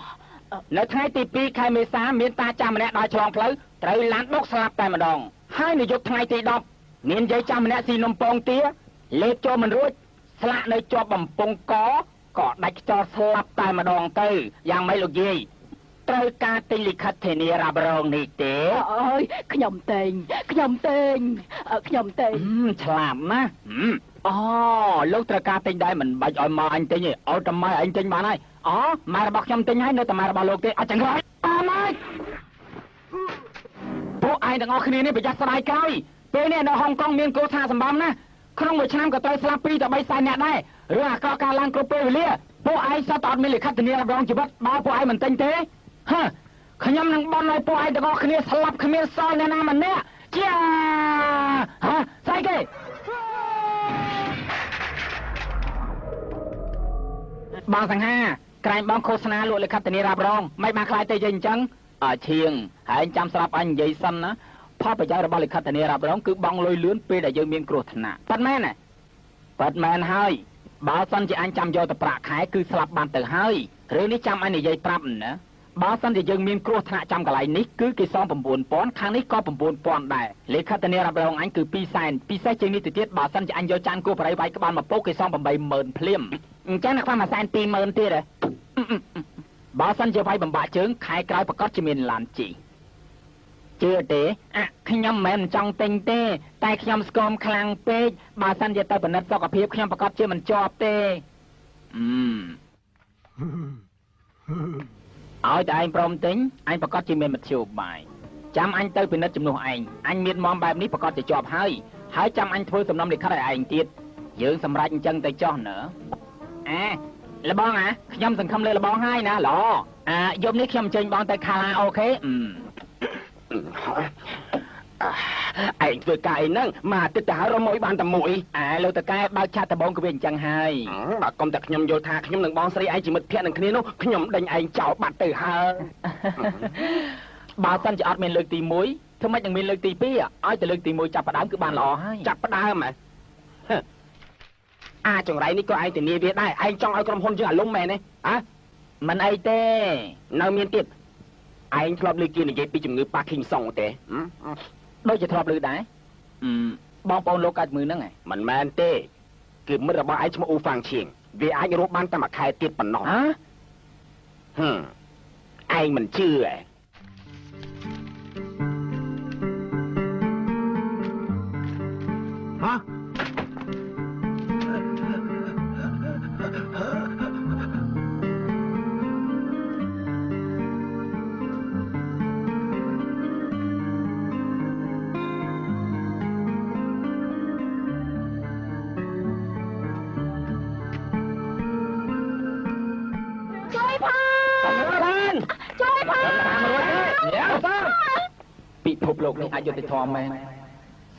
នៅថ្ងៃទី2ខែមេសាមានតាចាស់ម្នាក់ដើរឆ្លងផ្លូវត្រូវឡានបុកស្លាប់តែម្ដងហើយនៅយប់ថ្ងៃទី10មានយាយចាស់ម្នាក់ស៊ីនំពងទាលេបចូលមិនរួចស្លាក់នៅជាប់បំពង់កក៏ដាច់ខ្យល់ស្លាប់តែម្ដងទៅយ៉ាងម៉េចលោកយាយត្រូវការទិញលិខិតធានារ៉ាប់រងនេះទេអើយខ្ញុំទិញឆ្លាប់ណាអូលោកត្រូវការទិញដែរមិនបាច់ឲ្យមកអញទិញទេឲ្យតែម៉ែអញទិញបានហើយអូម៉ែរបស់ខ្ញុំទិញហើយនៅតែម៉ែរបស់លោកទេអត់ចង្រៃអូម៉ែពួកឯងទាំងអស់គ្នានេះប្រយ័ត្នស្ដាយក្រោយពេលនេះនៅហុងកុងមានគោលថាសម្បំណាក្នុងមួយឆ្នាំក៏ត្រូវស្លាប់2 ទៅ 3 សែនអ្នកដែររឿងអាក្រក់ការឡើងគ្រប់ពេលវេលាពួកឯងសតអត់មានលិខិតធានារ៉ាប់រងជីវិតបើពួកឯងមិនទិញទេខ្ញុំនឹងបន់ឲ្យពួកឯងទាំងអស់គ្នាស្លាប់គ្មានសល់អ្នកណាម្នាក់ជាស្អីគេបងសង្ហាក្រែងបងឃោសនាលក់លិខិតធានារ៉ាប់រងមិនបានខ្លាយទៅយ៉ាងអញ្ចឹងឈៀងហើយចាំស្រាប់អញនិយាយសិនណាផលប្រយោជន៍របស់លិខិតធានារ៉ាប់រងគឺបងលុយលឿនពេលដែលយើងមានគ្រោះថ្នាក់ប៉ិតមែនហើយបើសិនជាអញចាំយកទៅប្រាក់ខែគឺស្លាប់បានទៅហើយរឿងនេះចាំអញនិយាយប្រាប់ណាបើសិនជាយើងមានគ្រោះថ្នាក់ចាំកន្លែងនេះគឺគេសង 9,000 ខាងនេះក៏ 9,000 ដែរលិខិតធានារ៉ាប់រងអញគឺ2សែនពិសេសជាងនេះទៅទៀតបើសិនជាអញយកចានគោបរិយវាយក្បាលមកពុកគេសង 80,000 ភ្លាមអញ្ចឹងនៅខ្វះ120,000ទៀតបើសិនជាវាយបំបាក់ជើងខែក្រោយប្រកាសជាមានឡានជីជឿទេខ្ញុំមិនចង់ទិញទេតែខ្ញុំស្គមខ្លាំងពេកបើសិនជាទៅពិនិត្យសុខភាពខ្ញុំប្រកាសជាមិនជាប់ទេឲ្យតែឯងព្រមទិញអញប្រកាសជាមានមធ្យោបាយចាំអញទៅពិនិត្យជំនួសឯងអញមានមមបែបនេះប្រកាសជាជាប់ហើយចាំអញធ្វើសំណុំលិខិតឲ្យឯងទៀតយើងសម្រេចអញ្ចឹងទៅចោះណើលបងខ្ញុំសង្ឃឹមលើលបងហើយណាល្អយប់នេះខ្ញុំចេញបងទៅខាឡាអូខេឯងធ្វើការអីហ្នឹងមកអាទិត្យទៅហើយរមួយបានតែមួយលោកតកែបើកឆាតដបងក៏វាអញ្ចឹងហើយបើកុំតែខ្ញុំយល់ថាខ្ញុំនឹងបងស្រីឯងជាមិត្តភក្តិនឹងគ្នានោះខ្ញុំដេញឯងចោលបាត់ទៅហើយបើសិនជាអត់មានលើកទី1ធ្វើម៉េចនឹងមានលើកទី2ឲ្យតែលើកទី1ចាប់ផ្ដើមគឺបានល្អហើយចាប់ផ្ដើមចង្រៃនេះក៏ឯងធានាវាដែរឯងចង់ឲ្យក្រុមហ៊ុនយើងអាលុំមែនទេមិនអីទេនៅមានទៀតឯងធ្លាប់ឮគេនិយាយពីជំងឺ Parkinson ទេដូចជាធ្លាប់ឮដែរបងប្អូនលោកកើតមើលហ្នឹងមិនមែនទេគឺមិត្តរបស់ឯងឈ្មោះអ៊ូហ្វាំងឈៀងវាអាចរស់បានតែមួយខែទៀតប៉ុណ្ណោះឯងមិនជឿ ភពលោកនេះអយុត្តិធម៌មែន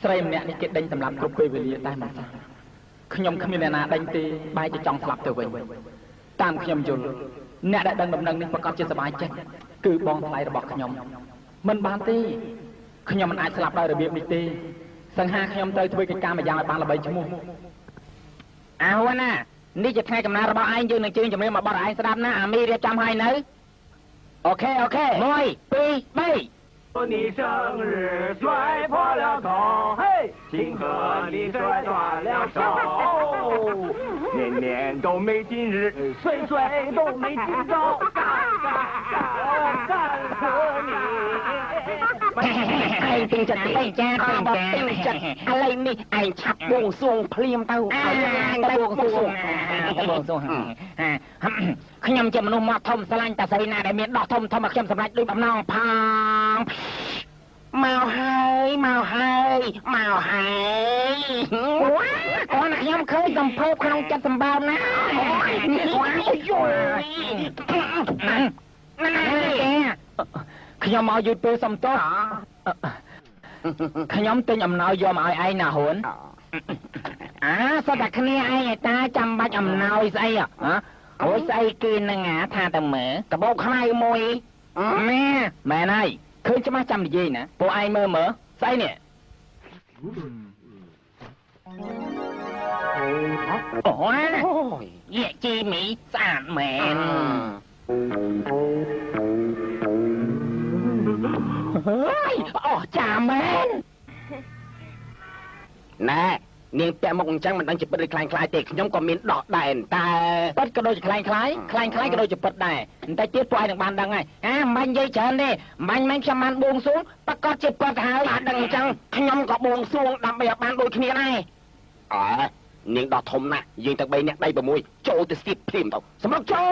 ស្រីម្នាក់នេះគេដេញសម្លាប់គ្រប់ពេលវេលាតែមិនសោះខ្ញុំគ្មានអ្នកណាដេញទេបែរជាចង់ស្លាប់ទៅវិញតាមខ្ញុំយល់អ្នកដែលដឹងដំណឹងនេះប្រកាសជាសប្បាយចិត្តគឺបងថ្លៃរបស់ខ្ញុំមិនបានទេខ្ញុំមិនអាចស្លាប់ដោយរបៀបនេះទេសង្ហាខ្ញុំត្រូវធ្វើកិច្ចការមួយយ៉ាងឲ្យបានល្បីឈ្មោះអើណានេះជាថ្ងៃកំណើតរបស់ឯងយើងនឹងជើញជំរាបមកបទឯងស្ដាប់ណាអាមីរៀបចំឲ្យនៅអូខេ1 2 3你生日摔破了头，嘿，庆贺你摔断了手。年年都没今日，岁岁都没今朝，干死你！ឯងពេញចិត្តឯងចាបពេញចិត្តឥឡូវនេះឯងឆាប់បួងសួងភ្លាមទៅឯងទៅបួងសួងខ្ញុំជាមនុស្សមកធំស្រឡាញ់តាស្រីណាដែលមានដោះធំធំមកខ្ញុំសម្រេចដូចបំណងផងមកហើយគាត់ខ្ញុំឃើញសំភើបក្នុងចិត្តសម្បើមណាខ្ញុំមកយឺតពេលសំទោសខ្ញុំទិញអំណោយយកមកឲ្យឯងណាហ៊ុនសត្វតែគ្នាឯងតាចាំបាច់អំណោយស្អីអូយស្អីគេនឹងថាតែមើលកបោកខ្មៅមួយមែនហើយឃើញច្បាស់ចាំនិយាយណាពួកឯងមើលស្អីនេះអូយយាយជីមីស្អាតមែនអូចាមែនណែនាងពាក់មុខអញ្ចឹងមិនដឹងជាពិតឬคล้ายទេខ្ញុំក៏មានដោះដែរតែពិតក៏ដូចជាคล้ายក៏ដូចជាពិតដែរតែទៀតពួកឯងនឹងបានដឹងហើយមិននិយាយច្រើនទេមិនខ្ញុំបានបួងសួងប្រកាសជាពិតហើយបានដឹងអញ្ចឹងខ្ញុំក៏បួងសួងដើម្បីឲ្យបានដូចគ្នាដែរនាងដោះធំណាស់យើងទាំង3នាក់ដៃ6ចូលទៅស្ទាបព្រាមទៅសម្រាប់ចូល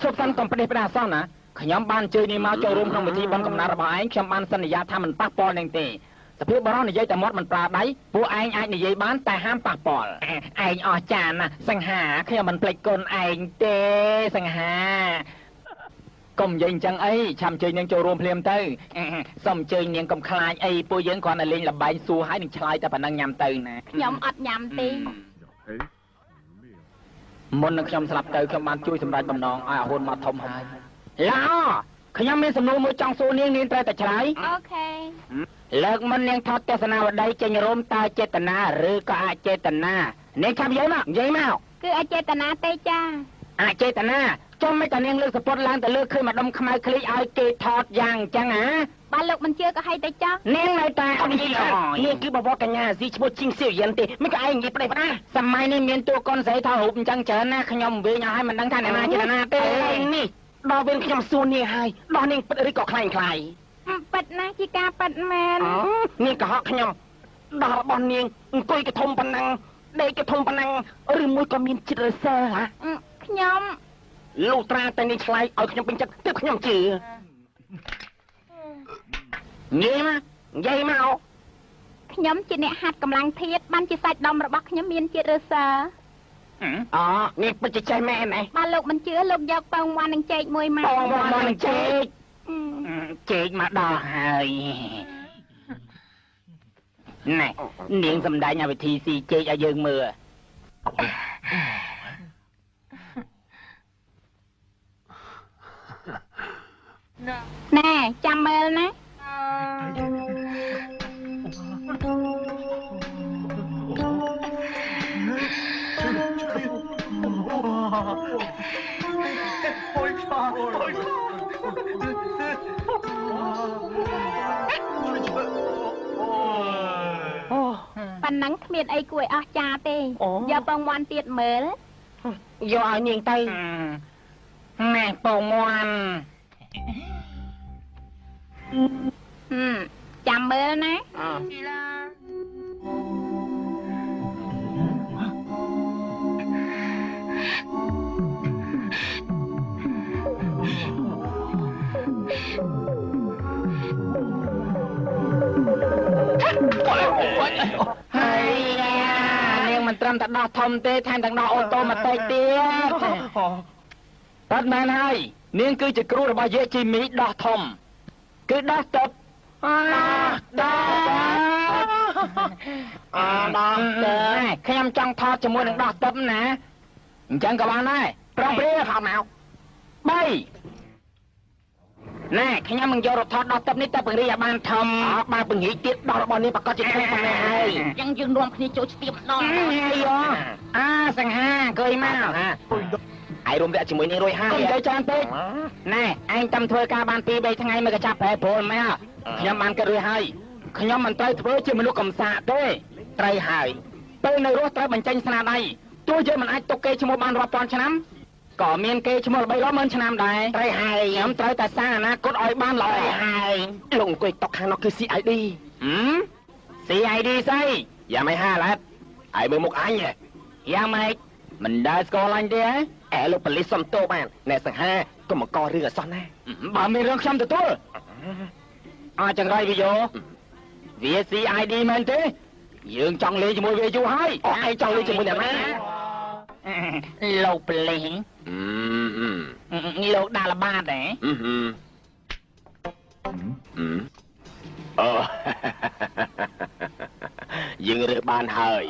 ជប់សិនកុំផ្ដេសផ្ដាសោះណាខ្ញុំបានជើញនេះមកចូលរួមក្នុងពិធីបុណ្យកំណើតរបស់ឯងខ្ញុំបានសន្យាថាមិនប៉ះពាល់នឹងទេសភាពបរិសុទ្ធនិយាយតែមាត់មិនប្រើដៃពួកឯងអាចនិយាយបានតែហាមប៉ះពាល់ឯងអស់ចានណាសង្ហាខ្ញុំមិនភ្លេចកូនឯងទេសង្ហាកុំនិយាយអញ្ចឹងអីឆាំជើញនាងចូលរួមភ្លាមទៅសុំជើញនាងកុំខ្លាចអីពួកយើងគ្រាន់តែលេងល្បែងសួរហើយនឹងឆ្លើយតែប៉ុណ្ណឹងញ៉ាំទៅណាខ្ញុំអត់ញ៉ាំទេមុននឹងខ្ញុំស្លាប់ទៅខ្ញុំបានជួយសម្រេចបំណងឲ្យអាហ៊ុនមកធំហើយល្អខ្ញុំមានសំណួរមួយចង់សួរនាងត្រូវតែឆ្លើយអូខេលើកមុននាងថតទស្សនាវដ្តីចេញរួមតើចេតនាឬក៏អចេតនានាងចាំនិយាយមកគឺអចេតនាទេចាអចេតនាចាំមិនតានាងលើកសពតឡើងទៅលើឃើញម្ដុំខ្មៅឃ្លីឲ្យគេថតយ៉ាងអញ្ចឹងបើលោកមិនជឿក៏ឲ្យទៅចោះនាងនៅតែអត់និយាយនាងគឺបវរកញ្ញាស៊ីឈ្មោះជីងសៀវយិនទេមិនក៏ឯងនិយាយប្តីផ្ដាសម័យនេះមានតួកូនស្រីថតរូបអញ្ចឹងច្រើនណាខ្ញុំវិញឲ្យមិនដឹងថាអ្នកណាចេតនាទេនេះដល់វិញខ្ញុំសួរនាងហើយដោះនាងពិតឬក៏ខ្លាយប៉ិតណាជាការប៉ិតមែននាងកុហកខ្ញុំដល់របស់នាងអង្គុយកធំប៉ុណ្ណឹងដេកកធំប៉ុណ្ណឹងឬមួយក៏មានចិត្តរសើហ៎ខ្ញុំលុះត្រាតែនាងឆ្លើយឲ្យខ្ញុំពេញចិត្តទើបខ្ញុំជឿនិយាយមកខ្ញុំជាអ្នកហាត់កម្លាំងធាតុបានជាសាច់ដុំរបស់ខ្ញុំមានជាតិរសើនេះពិតជាចេះមែនទេបើលោកមិនជឿលោកយកពងមាន់នឹងចេកមួយមកពងមាន់នឹងចេកមកដល់ហើយណែនាងសម្ដែងវិធីស៊ីចេកឲ្យយើងមើលណែចាំមើលណាប៉ុណ្ណឹងគ្មានអីគួរឲ្យអស្ចារ្យទេយកពងមាន់ទៀតមើលយកឲ្យនាងទៅណែពងមាន់ចាំមើលណាហើយនាងមិនត្រឹមតែដោះធំទេថែមទាំងដោះអូតូម៉ាទិកទៀតប៉ាត់មែនហើយនាងគឺជាគ្រូរបស់យាយជីមីដោះធំគឺដោះទឹក ខ្ញុំចង់ថតជាមួយនឹងដោះទឹកណាអញ្ចឹងក៏បានដែរប្រងព្រាថតមក3ណែខ្ញុំនឹងយករថតដោះទឹកនេះទៅពង្រីកឲ្យបានធំបើពង្រីកទៀតដោះរបស់នេះប្រកាសជាធំប៉ុណ្ណេះហើយអញ្ចឹងយើងនាំគ្នាចូលស្ទាបម្ដងសង្ហាអង្គុយមកឯងរួមរយៈជាមួយនេះរួចហើយនិយាយច្រើនពេកណែឯងតាមធ្វើការបាន2-3ថ្ងៃមកក៏ចាប់ប្រែប្រួលមកខ្ញុំបានគិតរួចហើយខ្ញុំមិនត្រូវធ្វើជាមនុស្សកំសាកទេត្រូវហើយពេលនៅរស់ត្រូវបញ្ចេញស្នាដៃទោះយើងមិនអាចទុកគេឈ្មោះបានរាប់ពាន់ឆ្នាំក៏មានគេឈ្មោះល្បីរាប់ម៉ឺនឆ្នាំដែរត្រូវហើយខ្ញុំត្រូវតែសាងអនាគតឲ្យបានល្អហើយលោកអង្គុយតុកខាងនោះគឺ CID CID ស្អីយ៉ាងម៉េចហាឡែតហើយមើលមុខអញយ៉ាងម៉េចមិនដែលស្គាល់អញទេហ៎លោកប៉ូលីសសំទោបានអ្នកសង្ហាកុំមកករឿងអសោះណាបើមានរឿងខ្ញុំទទួលអាចចង្រៃវាយកវា CID មែនទេយើងចង់លេងជាមួយវាយូរហើយឯងចង់លេងជាមួយអ្នកណាលោកប៉ូលីសលោកដាក់ល្បាតហ៎យើងរើសបានហើយ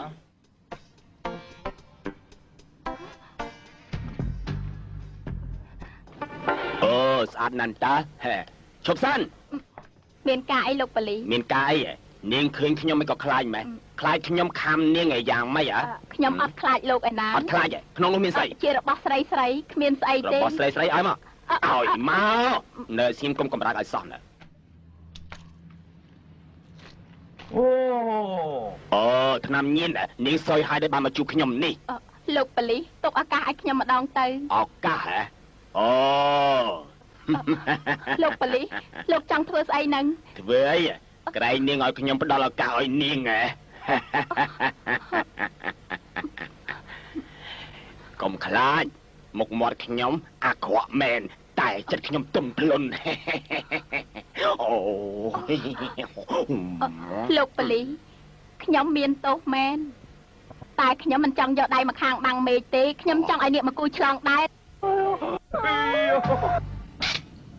ស្អាតណាស់តាឈប់សិនមានការអីលោកប៉ូលីសមានការអីនាងឃើញខ្ញុំមិនក៏ខ្លាចម៉េចខ្លាចខ្ញុំខំនាងឯយ៉ាងម៉េចខ្ញុំអត់ខ្លាចលោកឯណាអត់ខ្លាចក្នុងនោះមានស្អីជារបស់ស្រីគ្មានស្អីទេរបស់ស្រីឲ្យមកឲ្យមកនៅស្ងៀមកុំកំរើកឲ្យសោះណាអូឆ្នាំញៀននាងសយឲ្យได้បានមកជួបខ្ញុំនេះលោកប៉ូលីសទុកឱកាសឲ្យខ្ញុំម្ដងទៅឱកាសអូលោកប៉ូលីសលោកចង់ធ្វើស្អីនឹងធ្វើអីក្រែងនាងឲ្យខ្ញុំផ្ដល់ឱកាសឲ្យនាងកុំខ្លាចមុខមាត់ខ្ញុំអាក្រក់មែនតែចិត្តខ្ញុំទំភ្លុនអូលោកប៉ូលីសខ្ញុំមានទោសមែនតែខ្ញុំមិនចង់យកដៃមកខាងបាំងមេឃទេខ្ញុំចង់ឲ្យនាងមកគូឆ្លងដែរ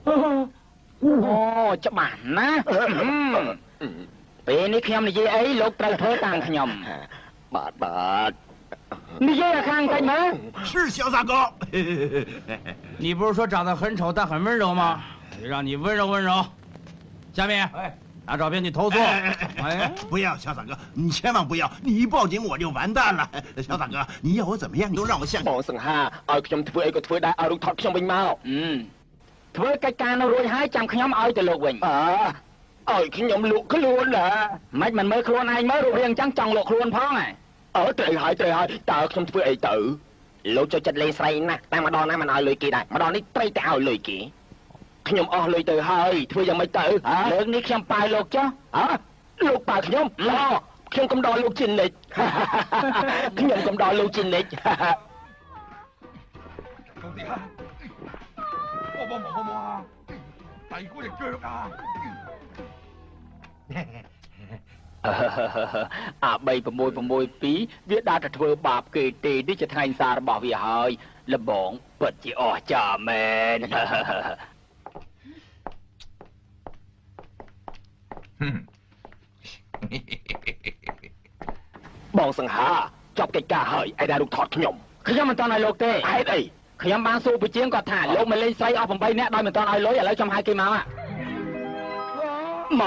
អូច្បាស់ណាស់ពេលនេះខ្ញុំនិយាយអីលោកត្រូវធ្វើតាមខ្ញុំបាទនិយាយខាងតិចមើល是小三哥你不是说长得很丑但很温柔吗让你温柔温柔下面拿照片去投诉不要小三哥你千万不要你一报警我就完蛋了小三哥你要我怎么样都让我相信បងសង្ហាឲ្យខ្ញុំធ្វើអីក៏ធ្វើដែរឲ្យរូបថតខ្ញុំវិញមកធ្វើកិច្ចការនៅរួចហើយចាំខ្ញុំឲ្យទៅលោកវិញឲ្យខ្ញុំលក់ខ្លួនណាមិនមើលខ្លួនឯងមើលរូបរាងអញ្ចឹងចង់លក់ខ្លួនផងត្រូវហើយតើខ្ញុំធ្វើអីទៅលោកចូលចិត្តលេងស្រីណាស់តែម្ដងណាមិនឲ្យលុយគេដែរម្ដងនេះត្រូវតែឲ្យលុយគេខ្ញុំអស់លុយទៅហើយធ្វើយ៉ាងម៉េចទៅលើកនេះខ្ញុំប៉ាវលោកចុះលោកប៉ាវខ្ញុំខ្ញុំកំដរលោកជានិច្ចខ្ញុំកំដរលោកជានិច្ចដៃគួរតែជើងអា366 2វាដើរទៅធ្វើបាបគេទេនេះជាថ្ងៃសាររបស់វាហើយលបងពិតជាអស្ចារ្យមែនបងសង្ហាចប់កិច្ចការហើយឯដែលរូបថតខ្ញុំមិនតន់ឲ្យលោកទេហេតុអីខ្ញុំបានសួរពជាងគាត់ថាលោកមកលេងស្រីអស់8នាក់ដោយមិនតន់ឲ្យលុយឥឡូវខ្ញុំហៅគេម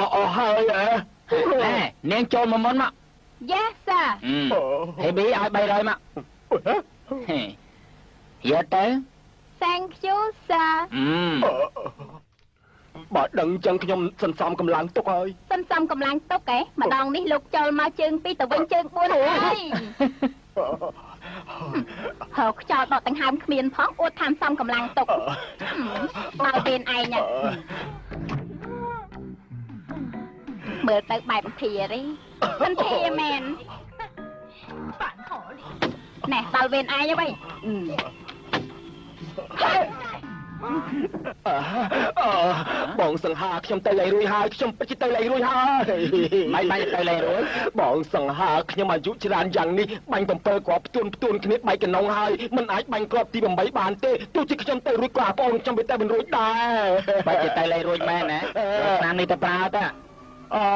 កអស់ហើយណែនាងចូលមកមុនមក Yes sir ហេប៊ីឲ្យ300មកយកទៅ Thank you sir បើដឹងចឹងខ្ញុំសន្សំកម្លាំងទុកហើយសន្សំកម្លាំងទុកម្ដងនេះលោកចូលមកជើង2ទៅវិញជើង4ហើយហើខ្យល់ដកដង្ហើមគ្មានផងអួតថាសំកម្លាំងទុកបើពេលឯងមើលទៅបែបធាទេមិនធាមែនណែដល់វេនឯងវិញបងសង្ហាខ្ញុំទៅលេងរួចហើយខ្ញុំពិតជាទៅលេងរួចហើយមិនបាច់ទៅលេងរួចបងសង្ហាខ្ញុំអាយុច្រើនយ៉ាងនេះបាញ់7គ្រាប់ផ្ទួនគ្នាបែកកណ្ដុងហើយមិនអាចបាញ់គ្រាប់ទី8បានទេទោះជាខ្ញុំទៅរួចក៏បងខ្ញុំទៅមិនរួចដែរបាច់ទៅលេងរួចមែនណាឆ្នាំនេះទៅប្រើទៅ អូ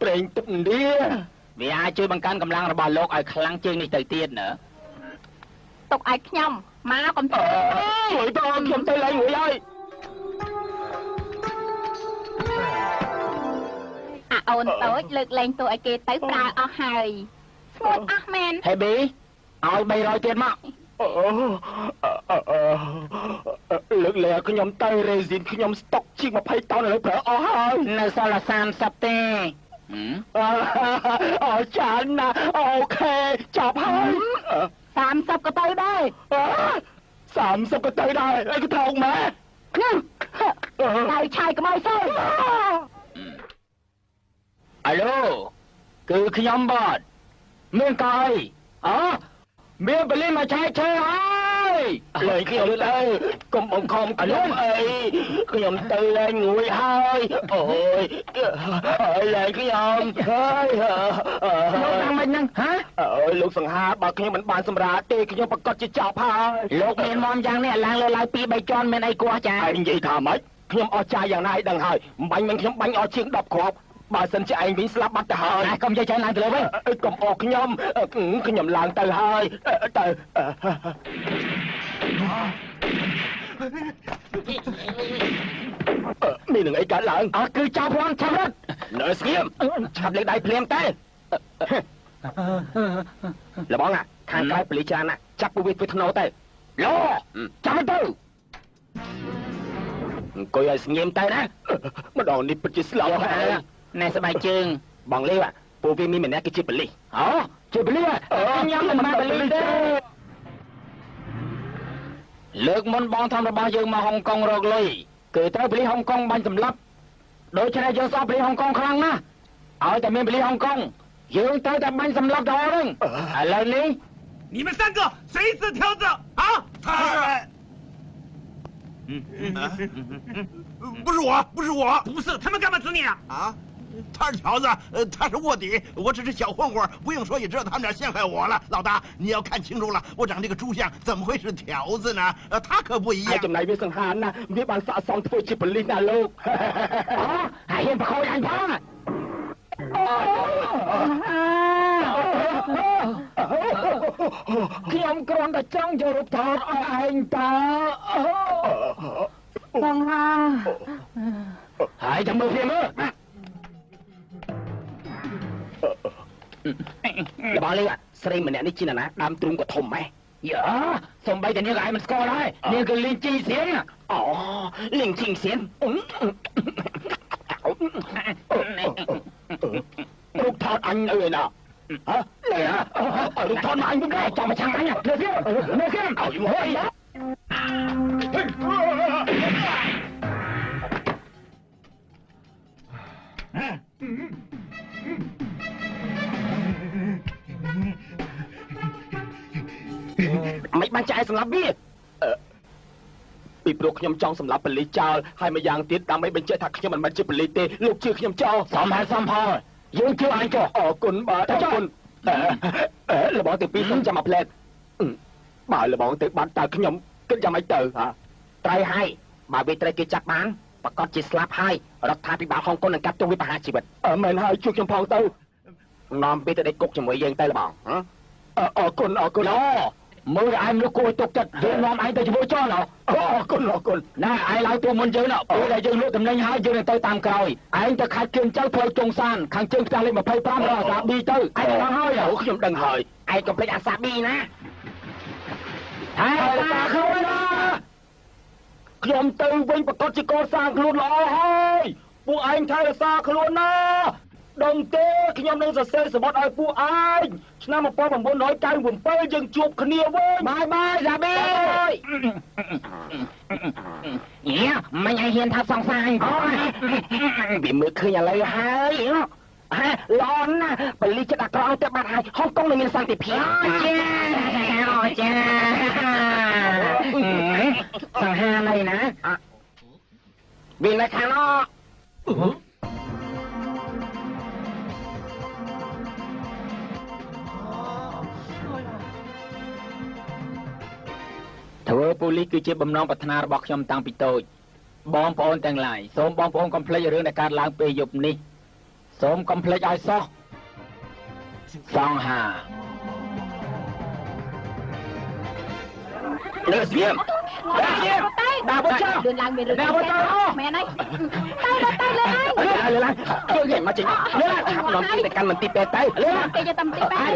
ប្រេងទឹកឥណ្ឌាវាអាចជួយបង្កើនកម្លាំងរបស់លោកឲ្យខ្លាំងជាងនេះទៅទៀតណាទុកឲ្យខ្ញុំមកកំទៅជួយទៅខ្ញុំទៅឡើងមួយហើយអូនតូចលើកលែងតួឲ្យគេទៅប្រើអស់ហើយស្ងួតអស់មែនហេប៊ីឲ្យ300ទៀតមកលើកលែងខ្ញុំទៅរេស៊ីនខ្ញុំស្តុកជាង20តោនឥឡូវប្រើអស់ហើយនៅសល់30ទេអូចានណាអូខេចប់ហើយ30ក៏ទៅដែរ30ក៏ទៅដែរអីក៏ថោកម៉ែដៃឆាយក្មៅសើអាឡូគឺខ្ញុំបតមានកអីមានបលីមកឆែកឆេរហើយលេងខ្ញុំទៅកុំបង្ខំខ្ញុំអីខ្ញុំទៅលេងងួយហើយអូយលេងខ្ញុំហើយលោកថាម៉េចហ្នឹងហ៎អូយលោកសង្ហាបើខ្ញុំមិនបានសម្រាប់ទេខ្ញុំប្រកាសជាចប់ហើយលោកមានមមយ៉ាងនេះឡើងលើឡើង2 3ជាន់មានអីគួរចាឯងនិយាយថាម៉េចខ្ញុំអស់ចាយយ៉ាងណាឲ្យដឹងហើយមិនបាញ់មិនខ្ញុំបាញ់អស់ជាង10គ្រាប់បើសិនជាឯងវិញស្លាប់បាត់ទៅហើយកុំនិយាយច្រើនឡើងទៅលើវិញកុំអោខ្ញុំឡើងទៅហើយទៅមាននឹងអីកើតឡើងគឺចៅព្រមឆាប់រត់នៅស្ងៀមឆាប់លើកដៃភ្លាមទៅលបងខាងក្រៅប៉ូលីសច្រើនណាចាប់ពួកវាធ្វើធ្នោទៅឡចាំទៅអង្គុយឲ្យស្ងៀមទៅណាម្ដងនេះពិតជាស្លាប់ហើយណែស្បែកជើងបងលេវពួកវាមានម្នាក់គឺជាប៉ូលីសជាប៉ូលីសខ្ញុំមិនបានប៉ូលីសទេលើកមុនបងធំរបស់យើងមកហុងកុងរកលុយគឺត្រូវប៉ូលីសហុងកុងបាញ់សម្លាប់ដូច្នេះយើងសោះប៉ូលីសហុងកុងខ្លាំងណាស់ឲ្យតែមានប៉ូលីសហុងកុងយើងត្រូវតែបាញ់សម្លាប់ដល់ហ្នឹងឥឡូវនេះ你们3个谁是条子啊？他不是我，不是我，不是，他们干嘛指你啊？啊，他是条子，他是卧底，我只是小混混，不用说也知道他们俩陷害我了。老大，你要看清楚了，我长这个猪相，怎么会是条子呢？他可不一样。ចំណាយវាសង្ហានណាវាបានស័ក្តិសមធ្វើជាប៉ូលីសណាលោកហើយហ៊ានប្រខូចអញផងខ្ញុំគ្រាន់តែចង់យករូបថតឲ្យឯងតើបងហាហើយចាំមើលគ្នាមើលរបស់លេងស្រីម្នាក់នេះជាណាដើមទ្រូងក៏ធំម៉េះយ៉ាសំបីតែនាងឯងមិនស្គាល់ដែរនាងគឺលីងជីសៀនអូលីងជីសៀនរូបថតអញនៅឯណារូបថតមកអញទៅចាំមកឆាំងអញលើគេឲ្យហើយមិនបានចាយសម្រាប់វាពីព្រោះខ្ញុំចង់សម្រាប់ប៉ូលីសចោលហើយម្យ៉ាងទៀតដើម្បីបញ្ជាក់ថាខ្ញុំមិនមែនជាប៉ូលីសទេលោកជឿខ្ញុំចោលសមហើយសមផលយើងជឿអញចោលអរគុណបាទអរគុណលបងទី2សុំចាំមកផ្លែតបើលបងទៅបាត់តើខ្ញុំគិតយ៉ាងម៉េចទៅត្រូវហើយបើវាត្រូវគេចាប់បានប្រកាសជាស្លាប់ហើយរដ្ឋាភិបាលហុងកុងនឹងកាត់ទោសវាប្រហារជីវិតមែនហើយជួយខ្ញុំផងទៅនាំពេលទៅដេកគុកជាមួយយើងទៅលបងអរគុណមើលឯងលោកគួរទុកចិត្តយើងនាំឯងទៅជាមួយចោលអរគុណណាឯងឡើងទូមុនយើងពេលដែលយើងលក់តំណែងហើយយើងនឹងទៅតាមក្រោយឯងទៅខេត្តគៀនចៅផ្លូវចុងសានខាងជើងផ្ទះលេខ25រកអាសាប៊ីទៅឯងដឹងហើយខ្ញុំដឹងហើយឯងកុំភ្លេចអាសាប៊ីណាហើយតាខ្លួនណាខ្ញុំទៅវិញប្រកាសជាកសាងខ្លួនល្អហើយពួកឯងថែរក្សាខ្លួនណាដឹងទេខ្ញុំនឹងសរសេរសម្បត្តិឲ្យពួកឯងឆ្នាំ1997យើងជួបគ្នាវិញបាយសាប៊ីយ៉ាមិនឲ្យហ៊ានថាសង្សារអញផងវាមើលឃើញឥឡូវហើយល្អណាស់ប៉ូលីសចិត្តអាក្រក់ទៅបាត់ហើយហុងកុងនឹងមានសន្តិភាពចាសង្ហាណៃណាវានៅខាងនោះធ្វើប៉ូលីសគឺជាបំណងប្រាថ្នារបស់ខ្ញុំតាំងពីតូចបងប្អូនទាំងឡាយសូមបងប្អូនកុំភ្លេចរឿងដែលកើតឡើងពេលយប់នេះ សូមកុំភ្លេចឲ្យសោះសង្ហាលើស្វៀមដាក់បោះចោលលឿនឡើងមានរឿងដាក់បោះចោលមែនហើយទៅលឿនហើយលឿនជួយគេមកចេញលឿនឆាប់នាំទៅកាន់មន្ទីរពេទ្យទៅលឿនគេយកតាមទីពេទ្យ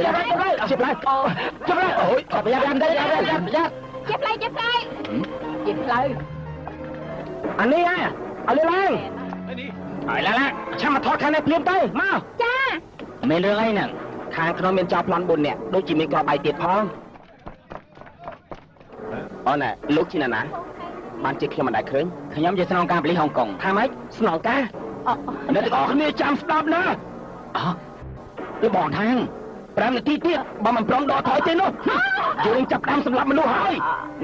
ជិបឡើងអូយប្រយ័ត្នទៅប្រយ័ត្នជិបឡើងជិបផ្លូវអានេះហ่ะឲ្យលឿនឡើងហើយឡើងឆាប់មកថតខាងនេះភ្លាមទៅមកចាមានរឿងអីហ្នឹងខាងក្នុងមានចោលប្លន់4នាក់ដូចជាមានគ្រាប់បាយទៀតផងអូនលោកជាណាបានជាខ្ញុំមិនដែលឃើញខ្ញុំជាស្នងការប៉ូលីសហុងកុងថាម៉េចស្នងការអ្នកទាំងអស់គ្នាចាំស្ដាប់ណាលោកបងថាង5នាទីទៀតបើមិនព្រមដកថយទេនោះយើងចាប់ដើមសម្លាប់មនុស្សហើយ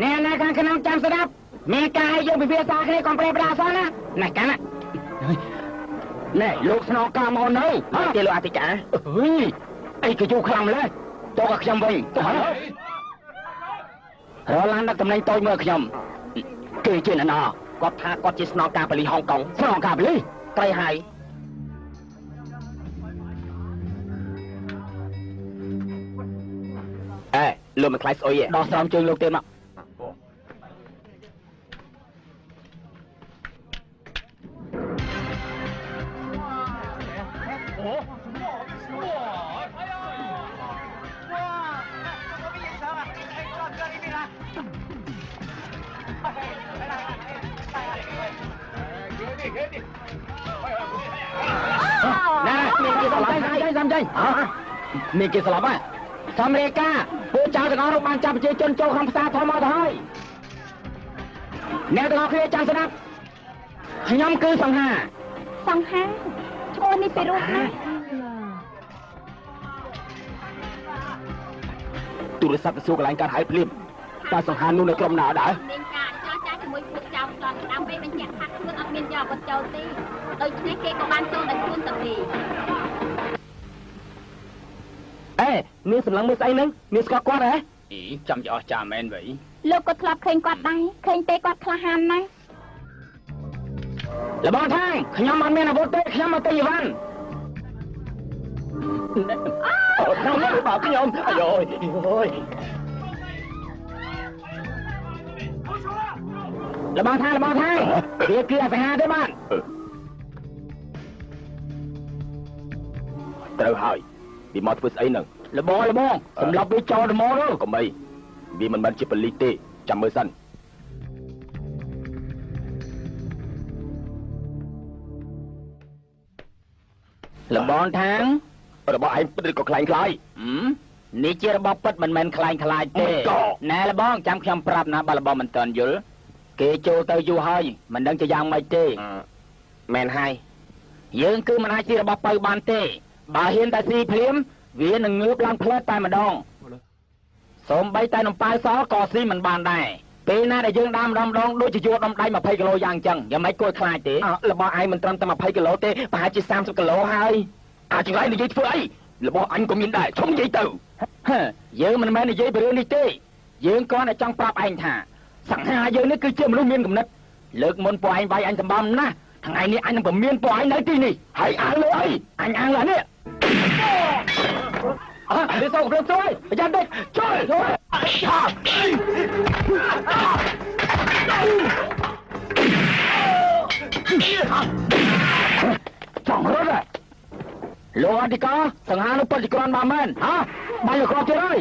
អ្នកណាខាងក្នុងចាំស្ដាប់មានការឲ្យយើងពិភាក្សាគ្នាកុំប្រេះប្រាសោះណាណាកាន់ណែលោកស្នងការមកនៅទេលោកអធិការអើយអីក៏យូរខ្លាំងម្ល៉េះតោះខ្ញុំវិញទៅហើយរឡានដឹកតំណែងតូចមើលខ្ញុំគេជាណាគាត់ថាគាត់ជាស្នងការប៉ូលីសហុងកុងស្នងការប៉ូលីសត្រីហើយលោកមិនខ្លាចស្អុយទេដោះស្រោមជើងលោកទៀតមកមានគេស្លាប់ហើយសម្លេកាពួកចៅទាំងអស់នោះបានចាប់ប្រជាជនចូលក្នុងផ្សារធំមកទៅហើយអ្នកទាំងអស់គ្នាចាំស្ដាប់ខ្ញុំគឺសង្ហាឈ្មោះនេះពីរោះណាទូរស័ព្ទទៅសួរកន្លែងកាត់ហៅភ្លាមតើសង្ហានោះនៅក្រុមណាដែរមានការចោះចាស់ជាមួយពួកចៅផ្លន់ដើម្បីបញ្ជាក់ថាខ្លួនអត់មានយកអាវុធចូលទេដូច្នេះគេក៏បានចូលដល់ខ្លួនទៅទេមានសម្លឹងមើលស្អីហ្នឹងមានស្គាល់គាត់ហ៎ចាំជាអស់ចាមែនវ៉ៃលោកក៏ធ្លាប់ឃើញគាត់ដែរឃើញទេគាត់ក្លាហានណាស់លបងថាងខ្ញុំអត់មានអាវុធទេខ្ញុំមកទិញអីវ៉ាន់អូខ្ញុំមកបោកខ្ញុំអាយអូយលបងថាវាគឺអសហាទេបាទត្រូវហើយវាមកធ្វើស្អីហ្នឹងលបងសម្រាប់វាចោលទៅមកទៅកុំអីវាមិនមែនជាប៉ូលីសទេចាំមើលសិនលបងថាងរបស់ឯងពិតឬក៏ខ្លាំងខ្លាយនេះជារបស់ពិតមិនមែនខ្លាំងខ្លាយទេណែលបងចាំខ្ញុំប្រាប់ណាបើលបងមិនទាន់យល់គេចូលទៅយូរហើយមិនដឹងជាយ៉ាងម៉េចទេមែនហើយយើងគឺមិនអាចជារបស់បើបានទេបើហ៊ានតែស៊ីភ្លាមវានឹងងើបឡើងផ្លែតតែម្ដងសូម្បីតែនំប៉ាវសក៏ស៊ីមិនបានដែរពេលណាដែលយើងដាំម្ដងដូចជាយកដុំដៃ20គីឡូយ៉ាងអញ្ចឹងយ៉ាងម៉េចគួរខ្លាចទេរបស់ឯងមិនត្រឹមតែ20គីឡូទេប្រហែលជា30គីឡូហើយអាចង្រៃនិយាយធ្វើអីរបស់អញក៏មានដែរឈប់និយាយទៅយើងមិនមែននិយាយពីរឿងនេះទេយើងគ្រាន់តែចង់ប្រាប់ឯងថាសង្ហាយើងនេះគឺជាមនុស្សមានគំនិតលើកមុនពួកឯងវាយអញសម្បំណាស់ថ្ងៃនេះអញនឹងពមៀនពួកឯងនៅទីនេះហើយអាងលើអីអញអាងលើនេះវាសោកខ្លួនជួយប្រយ័ត្នតិចជួយចង់រត់លោកអធិការសង្ហានោះពិតជាក្រាន់បានមែនហ៎បានលោកគ្រាប់ទៀតហើយ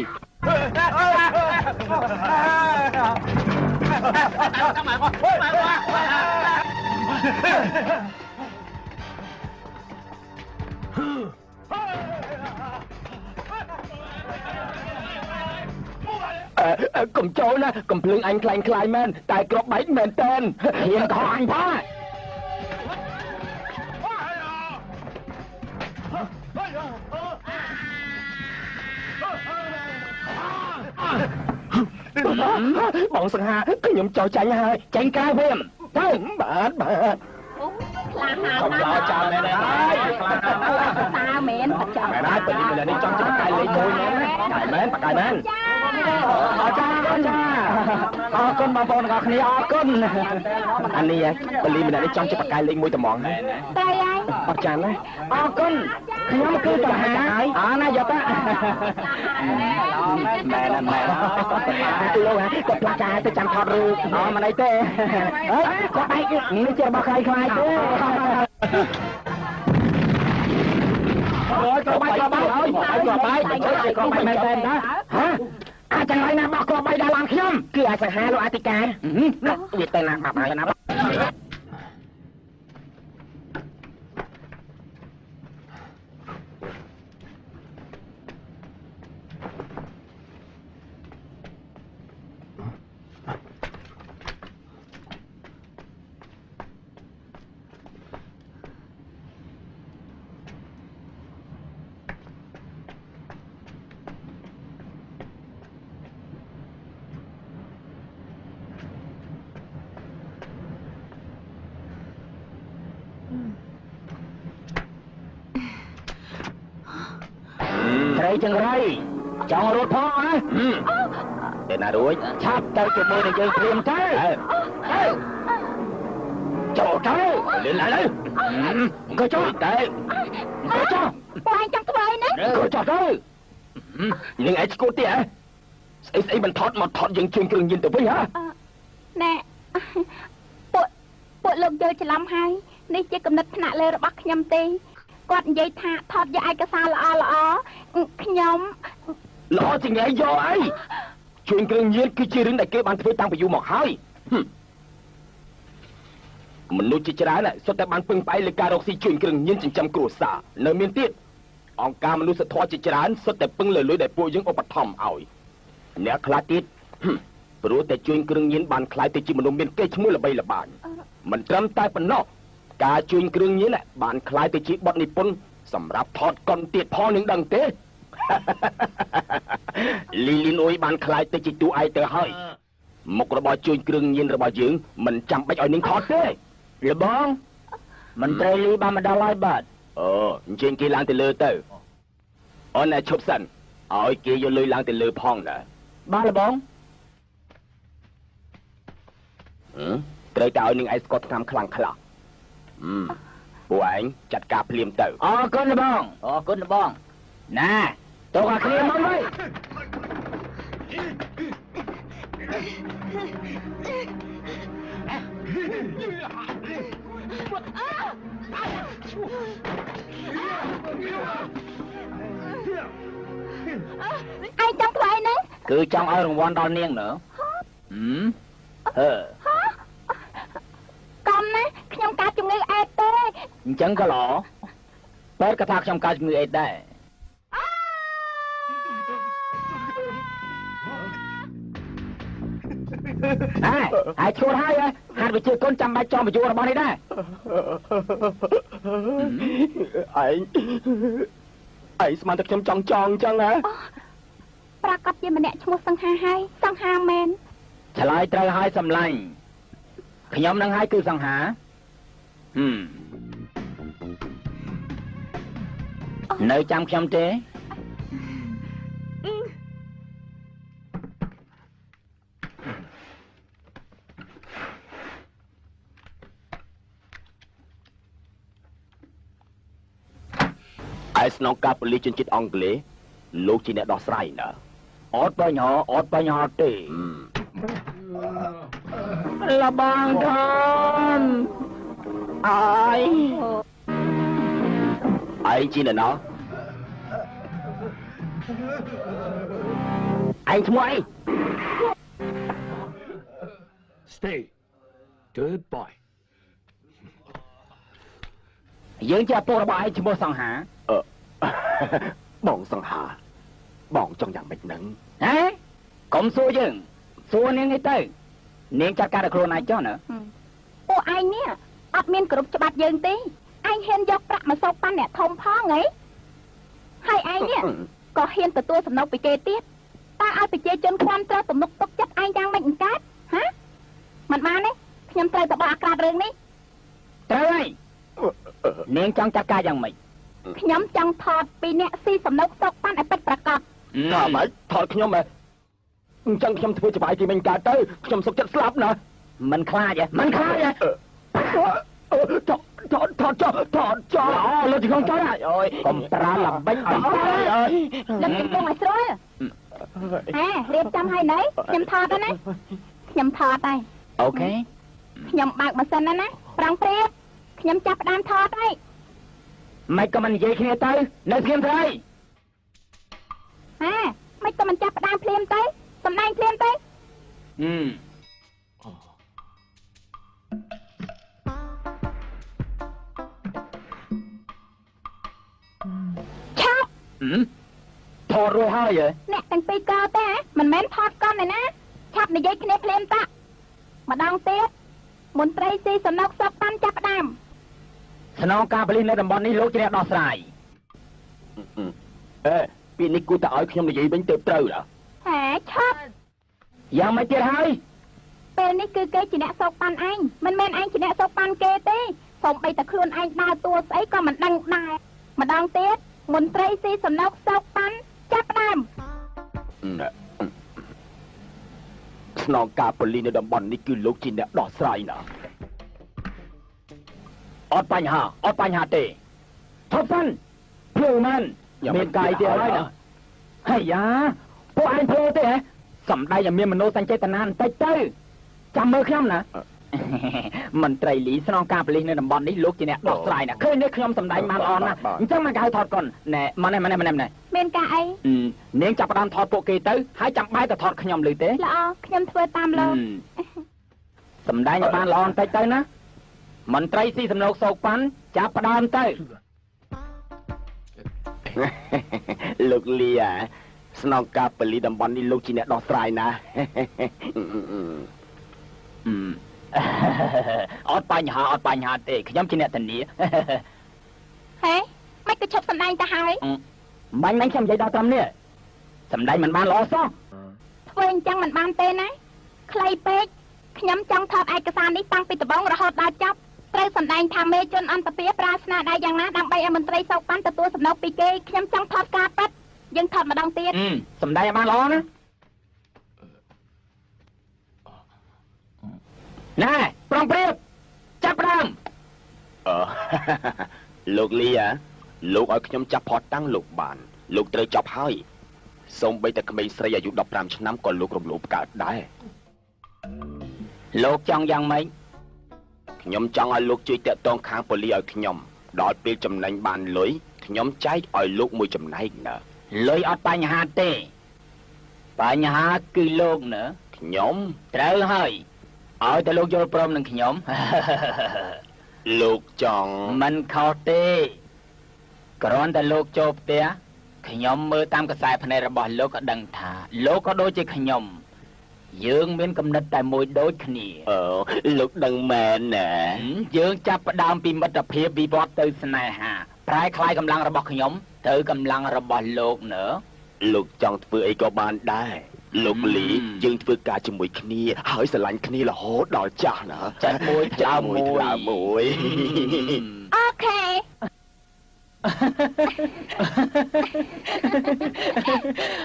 កុំចូលណាកុំភ្លើងអញខ្លាញ់មែនតែគ្រាប់បែកមែនតើហ៊ានក៏អញផងបងសង្ហាខ្ញុំចោលចាញ់ហើយចាញ់ក្រៅវិញទៅបាទខ្លាហាណាស់ចោលមែនហើយខ្លាហាណាស់តាមែនបច្ចាមែនហើយពេលនេះចង់ចាប់កាយលេខ1មែនកាយមែនបកាយមែនចា អាចារ្យអរគុណបងប្អូនទាំងអស់គ្នាអរគុណអានេះបលីម្នាក់នេះចង់ជាបកាយលេខ1ត្មងតែហើយអរចារ្យណាអរគុណខ្ញុំគឺតហាអណាយកតាមែនលោកក៏ផ្លាកាទៅចាំថតរូបមិនអីទេអើគាត់ឯងនេះជារបស់ខ្លាយទេអូយក៏បាយក៏បាយអើយក៏បាយក៏បាយមែនទេណាហ៎អាចចង្រៃណាបោះក៏បាយដល់ឡានខ្ញុំគឺអាចសង្ហាលោកអធិការវាទៅណាបាប់ហើយណាត្រីចង្រៃចង់រត់ផងហ៎តែណារួចឆាប់ទៅជាមួយនឹងយើងព្រាមទៅចូលទៅលឿនឡើងក៏ចូលទៅក៏ចូលបងឯងចង់ធ្វើអីណាក៏ចូលទៅនឹងឯងស្គូតទៀតហ៎ស្អីបន្ថត់មកថត់យើងជើងគ្រឿងញៀនទៅវិញហ៎ណែពួកលោកយល់ច្រឡំហើយនេះជាគំនិតថ្នាក់លើរបស់ខ្ញុំទេគាត់និយាយថាថតយកឯកសារល្អខ្ញុំល្អជាងឯងយកអីជួយគ្រឿងញៀនគឺជារឿងដែលគេបានធ្វើតាំងពីយូរមកហើយមនុស្សជាច្រើនសុទ្ធតែបានពឹងផ្អែកលើការរកស៊ីជួយគ្រឿងញៀនចិញ្ចឹមគ្រួសារនៅមានទៀតអង្គការមនុស្សធម៌ជាច្រើនសុទ្ធតែពឹងលើលុយដែលពួកយើងឧបត្ថម្ភឲ្យអ្នកខ្លះទៀតព្រោះតែជួយគ្រឿងញៀនបានខ្លាយទៅជាមនុស្សមានកេរ្តិ៍ឈ្មោះល្បីល្បាញមិនត្រឹមតែប៉ុណ្ណោះការជួយគ្រឿងញៀនបានខ្លាយទៅជាបទនិពន្ធសម្រាប់ថតកុនទៀតផងនឹងដឹងទេលីលីនអ៊ុយបានខ្លាយទៅជាតួឯកទៅហើយមុខរបរជួយគ្រឿងញៀនរបស់យើងមិនចាំបាច់ឲ្យនឹងថតទេលបងមិនត្រូវលីបានមកដល់ហើយបាទអូអញ្ចឹងគេឡើងទៅលើទៅអូនឈប់សិនឲ្យគេយកលុយឡើងទៅលើផងណាបាទលបងត្រូវតែឲ្យនឹងឯងស្គាល់តាមខ្លាំងខ្លះពួកឯងចាត់ការភ្លាមទៅអរគុណបងអរគុណបងណាតោះគ្នាមកវិញឯងចង់ធ្វើអីហ្នឹងគឺចង់ឲ្យរង្វាន់ដល់នាងណ៎កំណាខ្ញុំកើតជំងឺអេដទេអញ្ចឹងក៏ល្អបែរក៏ថាខ្ញុំកើតជំងឺអេដដែរហើយឈួតហើយហាត់វិជាគុណចាំបាច់ចង់បញ្យល់របស់នេះដែរឯងស្មានតែខ្ញុំចង់អញ្ចឹងហ៎ប្រកាសជាម្នាក់ឈ្មោះសង្ហាហើយសង្ហាមែនឆ្លើយត្រូវហើយសំឡាញ់ខ្ញុំនឹងហើយគឺសង្ហានៅចាំខ្ញុំទេឯស្នងការប៉ូលីសជនជាតិអង់គ្លេសលោកជាអ្នកដោះស្រាយណាអត់បញ្ហាទេលបងធំអើយឯងជាអ្នកណាឯងឈ្មោះអី Stay good boy យើងជាឪពុករបស់ឯងឈ្មោះសង្ហាបងសង្ហាបងចង់យ៉ាងម៉េចហ្នឹងហ៎កុំសួរយើងសួរនាងនេះទៅនាងចាត់ការដល់ខ្លួនឯងចុះណាពួកឯងនេះអត់មានគ្រប់ច្បាប់យើងទេឯងហ៊ានយកប្រាក់មកសោកប៉ាន់អ្នកធំផងហីហើយឯងនេះក៏ហ៊ានទទួលសំណុកពីគេទៀតតើឲ្យប្រជាជនគ្រប់គ្រងទំនុកទុកចិត្តឯងយ៉ាងម៉េចអង្កើតហ៎មិនបានទេខ្ញុំត្រូវតែបោះអាក្រាតរឿងនេះត្រូវហើយនាងចង់ចាត់ការយ៉ាងម៉េចខ្ញុំចង់ថតពីអ្នកស៊ីសំណុកសោកប៉ាន់ឲ្យពិតប្រាកដណាម៉េចថតខ្ញុំហ៎ ចឹងខ្ញុំធ្វើច្បាយគេមិញកើតទៅខ្ញុំសុខចិត្តស្លាប់ណាមិនខ្លាចទេមិនខ្លាចទេថតចោលលើទីក្នុងចោលអើយកុំប្រាល្បិចអើយដឹកកំពុងឲ្យស្រួលរៀបចំឲ្យណៃខ្ញុំថតទៅណាខ្ញុំថតហើយអូខេខ្ញុំបើកម៉ាស៊ីនណាប្រងព្រាបខ្ញុំចាប់ផ្ដើមថតហើយមិនក៏មិននិយាយគ្នាទៅនៅភ្លាមទៅមិនក៏មិនចាប់ផ្ដើមភ្លាមទៅសម្ដែងភ្លាមទៅឆាប់ថតរួចហើយអ្នកទាំងពីរក៏ទេមិនមែនថតកន់ទេណាឆាប់និយាយគ្នាភ្លាមតម្ដងទៀតមន្ត្រីស៊ីសំណុកសុកប៉ាន់ចាប់ផ្ដើមស្នងការប៉ូលីសនៅតំបន់នេះលោកជាអ្នកដោះស្រាយពីនេះគូតែឲ្យខ្ញុំនិយាយវិញទៅត្រូវហ៎ឆាប់យ៉ាងម៉េចទៀតហើយពេលនេះគឺគេជាអ្នកសោកប៉ាន់ឯងមិនមែនឯងជាអ្នកសោកប៉ាន់គេទេសូម្បីតែខ្លួនឯងដើរតួស្អីក៏មិនដឹងដែរម្ដងទៀតមន្ត្រីស៊ីសំណុកសោកប៉ាន់ចាប់ផ្ដើមស្នងការប៉ូលីសនៅតំបន់នេះគឺលោកជាអ្នកដោះស្រាយណាអត់បញ្ហាទេថប់សិនភ្លឺមែនមានកាយទៀតហើយណាហើយយ៉ាពួកឯងភ្លឺទេហ៎សំដែងឲ្យមានមនោសញ្ចេតនាបន្តិចទៅចាំមើលខ្ញុំណាមន្ត្រីលីស្នងការប៉ូលីសនៅតំបន់នេះលោកជាអ្នកដោះស្រាយណាឃើញនេះខ្ញុំសំដែងបានល្អណាស់អញ្ចឹងមកគេហៅថតកុនណែមកនេះមានការអីនាងចាប់ផ្ដើមថតពួកគេទៅហើយចាំបែរទៅថតខ្ញុំលឺទេល្អខ្ញុំធ្វើតាមលោកសំដែងឲ្យបានល្អបន្តិចទៅណាមន្ត្រីស៊ីសំណុកសោកប៉ាន់ចាប់ផ្ដើមទៅលោកលីស្នងការប៉ូលីសតំបន់នេះលោកជាអ្នកដោះស្រាយណាអត់បញ្ហាទេខ្ញុំជាអ្នកធានាហេមិនក៏ឈប់សម្ដែងទៅហើយបាញ់ខ្ញុំនិយាយដល់ត្រឹមនេះសម្ដែងមិនបានល្អសោះធ្វើអញ្ចឹងមិនបានទេណាខ្លីពេកខ្ញុំចង់ថតឯកសារនេះតាំងពីដំបូងរហូតដល់ចប់ត្រូវសម្ដែងថាមេជនអន្តពាប្រាស្នាដៃយ៉ាងណាដើម្បីឲ្យមន្ត្រីសោកប៉ាន់ទទួលសំណុកពីគេខ្ញុំចង់ថតការប៉ັດយើងថតម្ដងទៀតសម្ដែងឲ្យបានល្អណាណែប្រងព្រាបចាប់ផ្ដើមលោកលីលោកឲ្យខ្ញុំចាប់ផតតាំងលោកបានលោកត្រូវចាប់ហើយសូម្បីតែក្មេងស្រីអាយុ15ឆ្នាំក៏លោករំលោភកើតដែរលោកចង់យ៉ាងម៉េចខ្ញុំចង់ឲ្យលោកជួយតាក់ទងខាងប៉ូលីសឲ្យខ្ញុំដល់ពេលចំណេញបានលុយខ្ញុំចែកឲ្យលោកមួយចំណែកណាលុយអត់បញ្ហាទេបញ្ហាគឺលោកណាខ្ញុំត្រូវហើយឲ្យតែលោកយល់ព្រមនឹងខ្ញុំលោកចង់មិនខុសទេគ្រាន់តែលោកចូលផ្ទះខ្ញុំមើលតាមខ្សែភ្នែករបស់លោកក៏ដឹងថាលោកក៏ដូចជាខ្ញុំយើងមានគំនិតតែមួយដូចគ្នាលោកដឹងមែនណាយើងចាប់ផ្ដើមពីមិត្តភាពវិវត្តទៅស្នេហាប្រែคล้ายកម្លាំងរបស់ខ្ញុំទៅកម្លាំងរបស់លោកណើលោកចង់ធ្វើអីក៏បានដែរលោកលីយើងធ្វើការជាមួយគ្នាហើយស្រឡាញ់គ្នារហូតដល់ចាស់ណាចិត្តមួយថ្លើមមួយអូខេ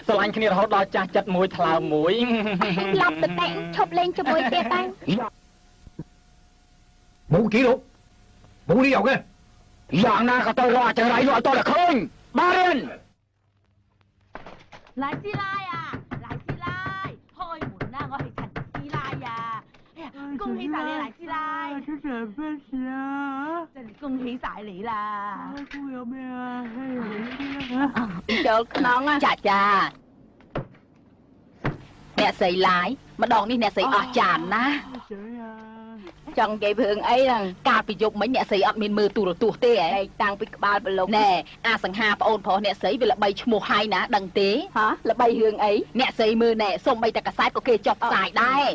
ស្រឡាញ់គ្នារហូតដល់ចាស់ចិត្តមួយថ្លើមមួយឡប់ទៅតែឈប់លេងជាមួយទៀតតែមកគីលោកមកនេះអត់ទេយ៉ាងណាក៏ទៅរកអចរៃនោះឲ្យតើឃើញបារៀន来師奶啊，來師奶，開門啦！我係陳師奶呀！哎呀，恭喜晒你，黎師奶！出什麼事啊？真係恭喜晒你啦！姑有咩啊？ចូលក្នុងចាអ្នកស្រីឡាយម្ដងនេះអ្នកស្រីអស់ចានណាចង់និយាយរឿងអីហ្នឹងកាលពីយប់មិញអ្នកស្រីអត់មានមើលទូរទស្សន៍ទេហ៎តាំងពីក្បាលប្រឡុកណែអាសង្ហាប្អូនប្រុសអ្នកស្រីវាល្បីឈ្មោះហើយណាដឹងទេហ៎ល្បីរឿងអីអ្នកស្រីមើលណែសូម្បីតែកាសែតក៏គេចុះផ្សាយដែរ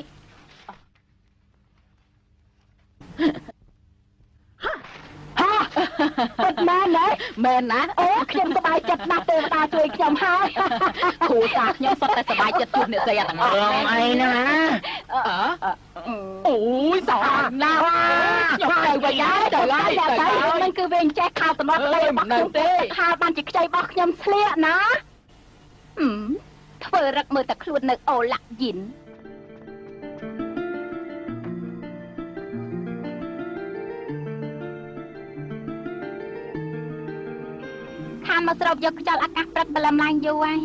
ពិតមែនទេមែនណាអូខ្ញុំសប្បាយចិត្តណាស់ទេវតាជួយខ្ញុំហើយគ្រូសាខ្ញុំសុទ្ធតែសប្បាយចិត្តជួបអ្នកស្រីទាំងអស់អីណាអូយសោះណាស់ខ្ញុំទៅវិញហើយទៅនឹងគឺវាអញ្ចេះខោតំណត់របស់ខ្ញុំទេខោបានជាខ្ចីរបស់ខ្ញុំស្លៀកណាធ្វើ ធ្វើរឹកមើលតែខ្លួននៅអូឡាក់យិនខានមកស្រូបយកខ្យល់អាកាសព្រឹកបលឹមឡើងយូរហើយ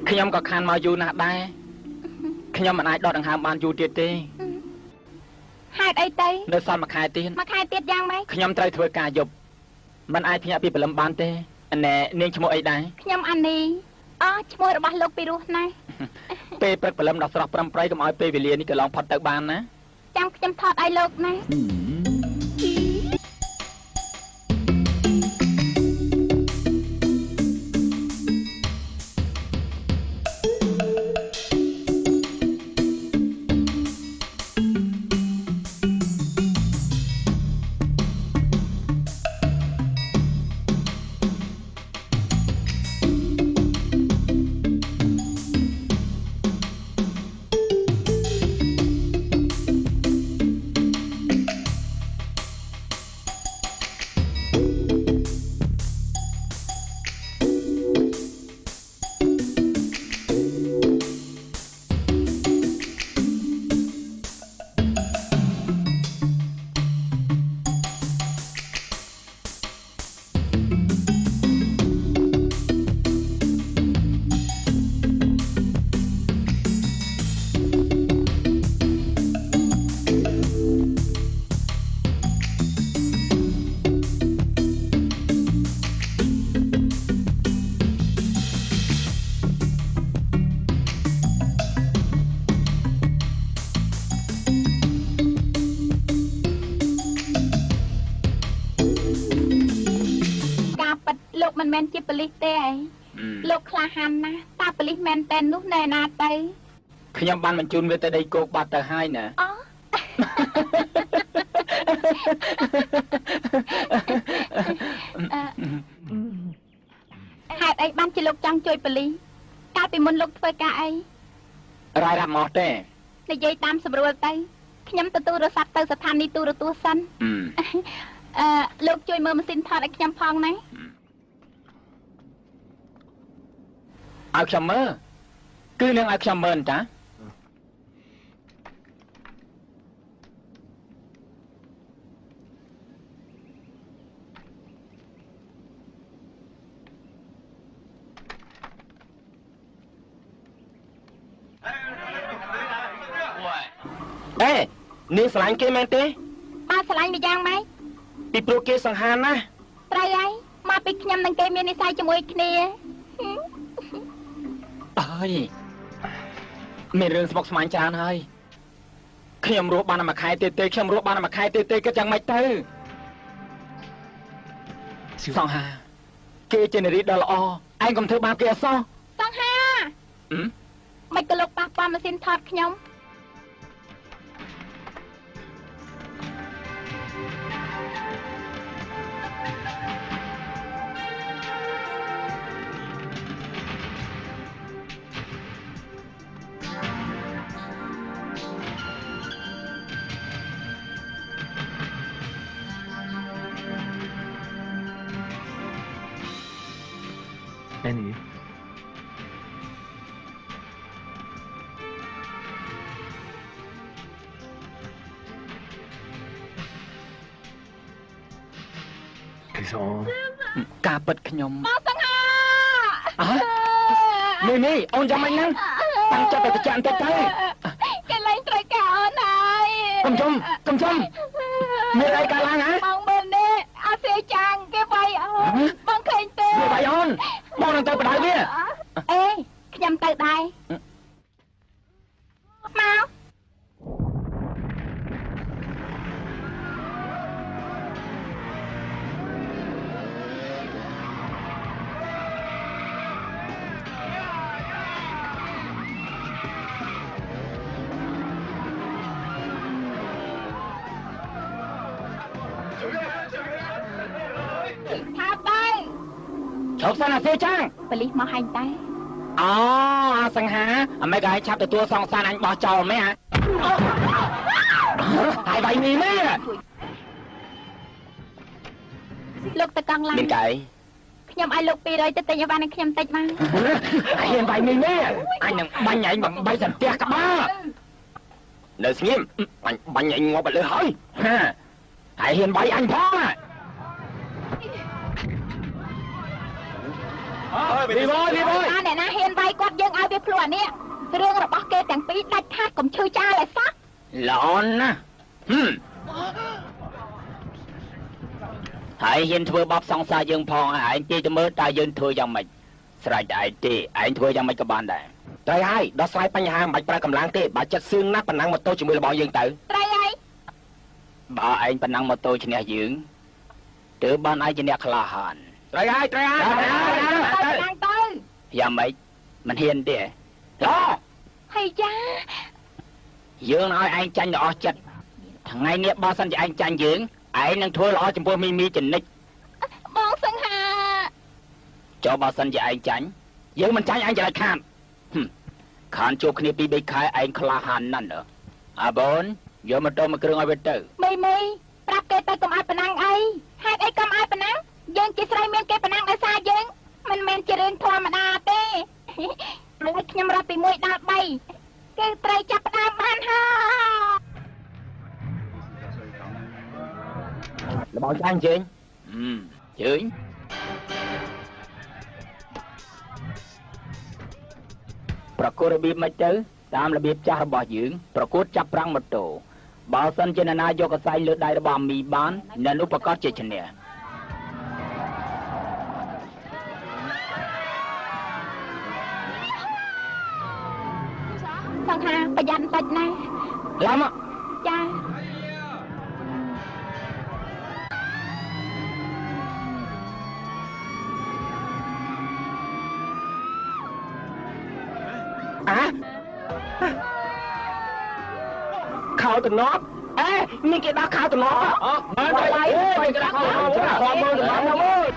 ខ្ញុំក៏ខានមកយូរណាស់ដែរខ្ញុំមិនអាចដកដង្ហើមបានយូរទៀតទេហេតុអីទៅនៅសល់មួយខែទៀតយ៉ាងម៉េចខ្ញុំត្រូវធ្វើការយប់មិនអាចភ្ញាក់ពីបលឹមបានទេណែនាងឈ្មោះអីដែរខ្ញុំអានីឈ្មោះរបស់លោកពីរោះណាស់ពេលព្រឹកបលឹមដល់ស្រស់ប្រំប្រៃកុំឲ្យពេលវេលានេះកន្លងផុតទៅបានណាចាំខ្ញុំថតឲ្យលោកណាមិនមែនជាប៉ូលីសទេឯងលោកក្លាហានណាស់តាប៉ូលីសមែនតែននោះណែណាទៅខ្ញុំបានបញ្ជូនវាទៅដីគោកបាត់ទៅហើយណាហេតុអីបានជាលោកចង់ជួយប៉ូលីសកាលពីមុនលោកធ្វើការអីរាយរាប់មកទេនិយាយតាមស្រួលទៅខ្ញុំទៅទូរស័ព្ទទៅស្ថានីយទូរទស្សន៍សិនលោកជួយមើលម៉ាស៊ីនថតឲ្យខ្ញុំផងណាឲ្យខ្ញុំមើលគឺនឹងឲ្យខ្ញុំមើលតាអេនាងស្រឡាញ់គេមែនទេបាទស្រឡាញ់ម្យ៉ាងម៉េចពីព្រោះគេសង្ហាណាស់ត្រូវហើយមកពីខ្ញុំនិងគេមាននិស្ស័យជាមួយគ្នាអើយមានរឿងស្មុគស្មាញច្រើនហើយខ្ញុំរស់បានតែមួយខែទៀតទេខ្ញុំរស់បានតែមួយខែទៀតទេគិតយ៉ាងម៉េចទៅសង្ហាគេជានារីដ៏ល្អឯងកុំធ្វើបាបគេអសោះសង្ហាមិនក៏លោកប៉ះប៉ាម៉ាស៊ីនថតខ្ញុំAnnie. Cái sao? ការពិតខ្ញុំ មកសង្ហានេះអូនចាំមិនហ្នឹងតាំងចិត្តទៅចាក់បន្តិចទៅគេលែងត្រូវការអូនហើយកុំចំមានអីកើតឡើងហ៎បងមើលនេះអាសេចាំងគេវាយអូនបងឃើញទេគេវាយអូនបងនឹងទៅបដៅវាអេខ្ញុំទៅដែរមកឈប់សិនអាសេចាំងប៉ូលីសមកហាញ់តែអូអាសង្ហាអាម៉េចក៏ឲ្យឆាប់ទទួលសងសានអញបោះចោលមែនហើយបាយមីមែនលោកតកង់ឡើងមានកែ ខ្ញុំឲ្យលោក200ទៅទិញអីវ៉ាន់នឹងខ្ញុំតិចមកហ៊ានបាយមីនេះអញនឹងបាញ់ឯងបំបីសន្ទះក្បាលនៅស្ងៀមអញបាញ់ឯងងាប់ទៅលើហើយហើយហ៊ានបាយអញផងពីបយអ្នកណាហ៊ានវាយគាត់យើងឲ្យវាភ្លួអានេះរឿងរបស់គេទាំងពីរដាច់ខាតកុំឈឺចាលឲ្យសោះល្អណាស់ហើយហ៊ានធ្វើបបសង្សារយើងផងឯងទីទៅមើលតើយើងធ្វើយ៉ាងម៉េចស្រេចតែឯងទេឯងធ្វើយ៉ាងម៉េចក៏បានដែរត្រូវហើយដោះស្រាយបញ្ហាមិនបាច់ប្រើកម្លាំងទេបើចិត្តសឿងណាស់ប៉ុណ្ណឹងម៉ូតូជាមួយរបស់យើងទៅត្រូវហើយបើឯងប៉ុណ្ណឹងម៉ូតូឈ្នះយើងទើបបានឯងជាអ្នកក្លាហានត្រូវហើយទៅយ៉ាងម៉េចមិនហ៊ានទេហើយចាយើងឲ្យឯងចាញ់ដល់អស់ចិត្តថ្ងៃនេះបើសិនជាឯងចាញ់យើងឯងនឹងធ្វើល្អចំពោះមីមីចនិចបងសង្ហាចូលបើសិនជាឯងចាញ់យើងមិនចាញ់ឯងចរិតខានជួបគ្នា2 3ខែឯងក្លាហានណាស់អាបូនយកម៉ូតូមួយគ្រឿងឲ្យវាទៅមីប្រាប់គេទៅកុំឲ្យប៉ណ្ណាំងអីហេតុអីកុំឲ្យប៉ណ្ណាំងយើងជាស្រីមានគេប៉ណ្ណាំងដោយសារយើងមិនមែនជារឿងធម្មតាទេហើយខ្ញុំរាប់ពី1ដល់3គេត្រូវចាប់ផ្ដើមបានហើយរបស់ចាញ់ជើញជើញប្រកួតរបៀបមិនទៅតាមរបៀបចាស់របស់យើងប្រកួតចាប់ប្រាំងម៉ូតូបើសិនជាអ្នកណាយកកសែងលើដៃរបស់មីបានអ្នកនោះប្រកាសជាឈ្នះសង្ហាប្រយ័ត្នតិចណាឡាមកចាខោតំណប់មានគេដាក់ខោតំណប់បានហើយគេដាក់ខោខោមើលទៅបានមើល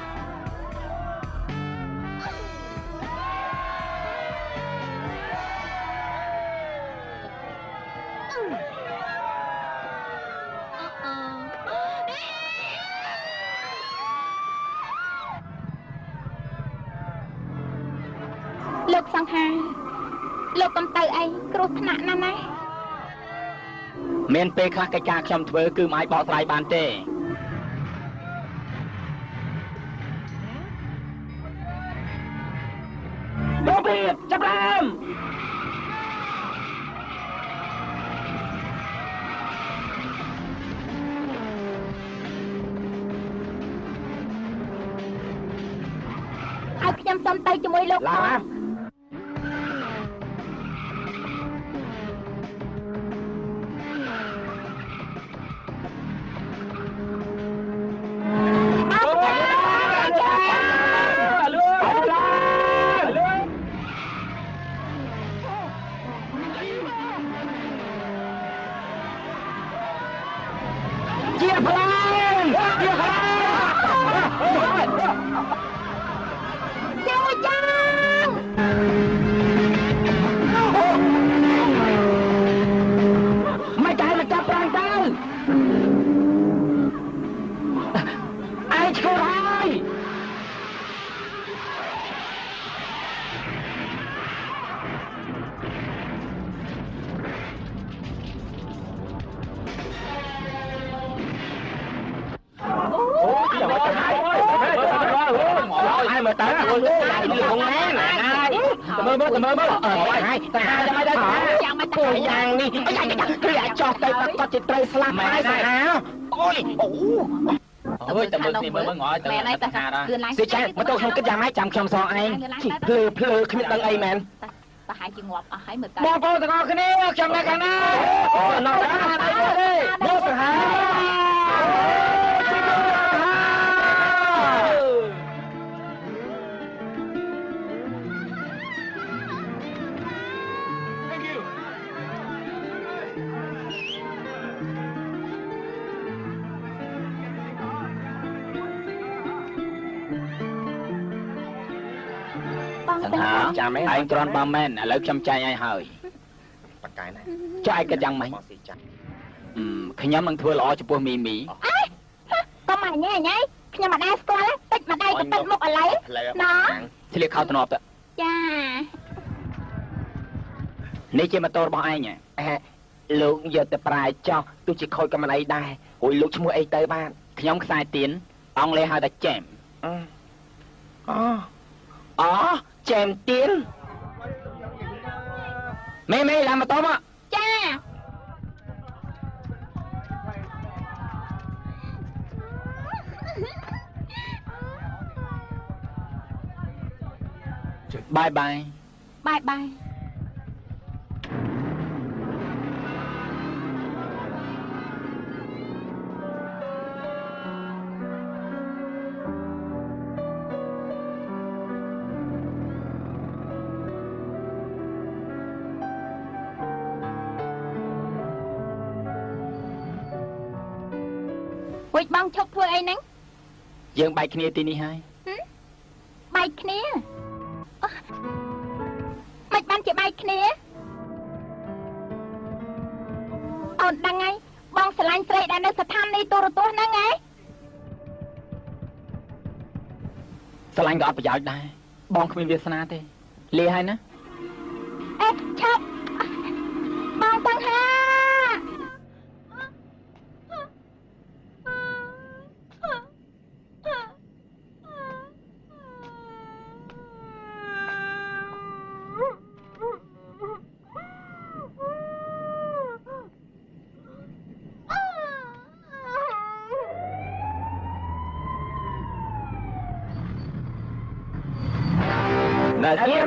លោកសង្ហាលោកកំទៅអីគ្រោះថ្នាក់ណាស់ណាមានពេលខ្លះកិច្ចការខ្ញុំធ្វើគឺមិនអាចបកស្រាយបានទេបងព្រាបចាប់ដើមឲ្យខ្ញុំសុំទៅជាមួយលោកឡាយ៉ាងនេះគ្រាចោះទៅគាត់ជាត្រូវស្លាប់ហើយសាហាអូយអូយតែមើលគ្នាមើលងល់ទៅសាហាដែរសិចាមកទៅខ្ញុំគិតយ៉ាងម៉េចចាំខ្ញុំសងឯងភ្លើគ្មានដឹងអីមែនប្រហែលជាងាប់អស់ហើយមើលតើបងប្អូនទាំងអស់គ្នាខ្ញុំនៅខាងណាអូណោះមកសាហាចាំឯងគ្រាន់បើមែនឥឡូវខ្ញុំចាញ់ឲ្យហើយបកកាយណាចុះឯងគិតយ៉ាងម៉េចខ្ញុំនឹងធ្វើល្អចំពោះមីមីកុំអញញ៉ៃ ខ្ញុំមិនដែរស្គាល់តិចមកដៃទៅទឹកមុខឥឡូវណ៎ ឆ្លៀកខោតំណប់ទៅ ចា នេះជាម៉ូតូរបស់ឯងលោកយកទៅប្រាយចោះទោះជាខូចក៏មិនអីដែរហួយលោកឈ្មោះអីទៅបានខ្ញុំខ្សែទៀនអង់គ្លេសហៅថាចែមអូចែមទៀនមេឡើងម៉ូតូមក ចា បាយបាយ បាយបាយ វិចបងឈប់ធ្វើអីហ្នឹង យើងបែកគ្នាទីនេះហើយ បែកគ្នាមិនបានជាបែកគ្នាអូនដឹងហើយបងស្រឡាញ់ស្រីដែលនៅស្ថានីយ៍ទូរទស្សន៍ហ្នឹងហ៎ ស្រឡាញ់ក៏អត់ប្រយោជន៍ដែរបងគ្មានវាសនាទេលាហើយណា អេឈប់បងតាំងហា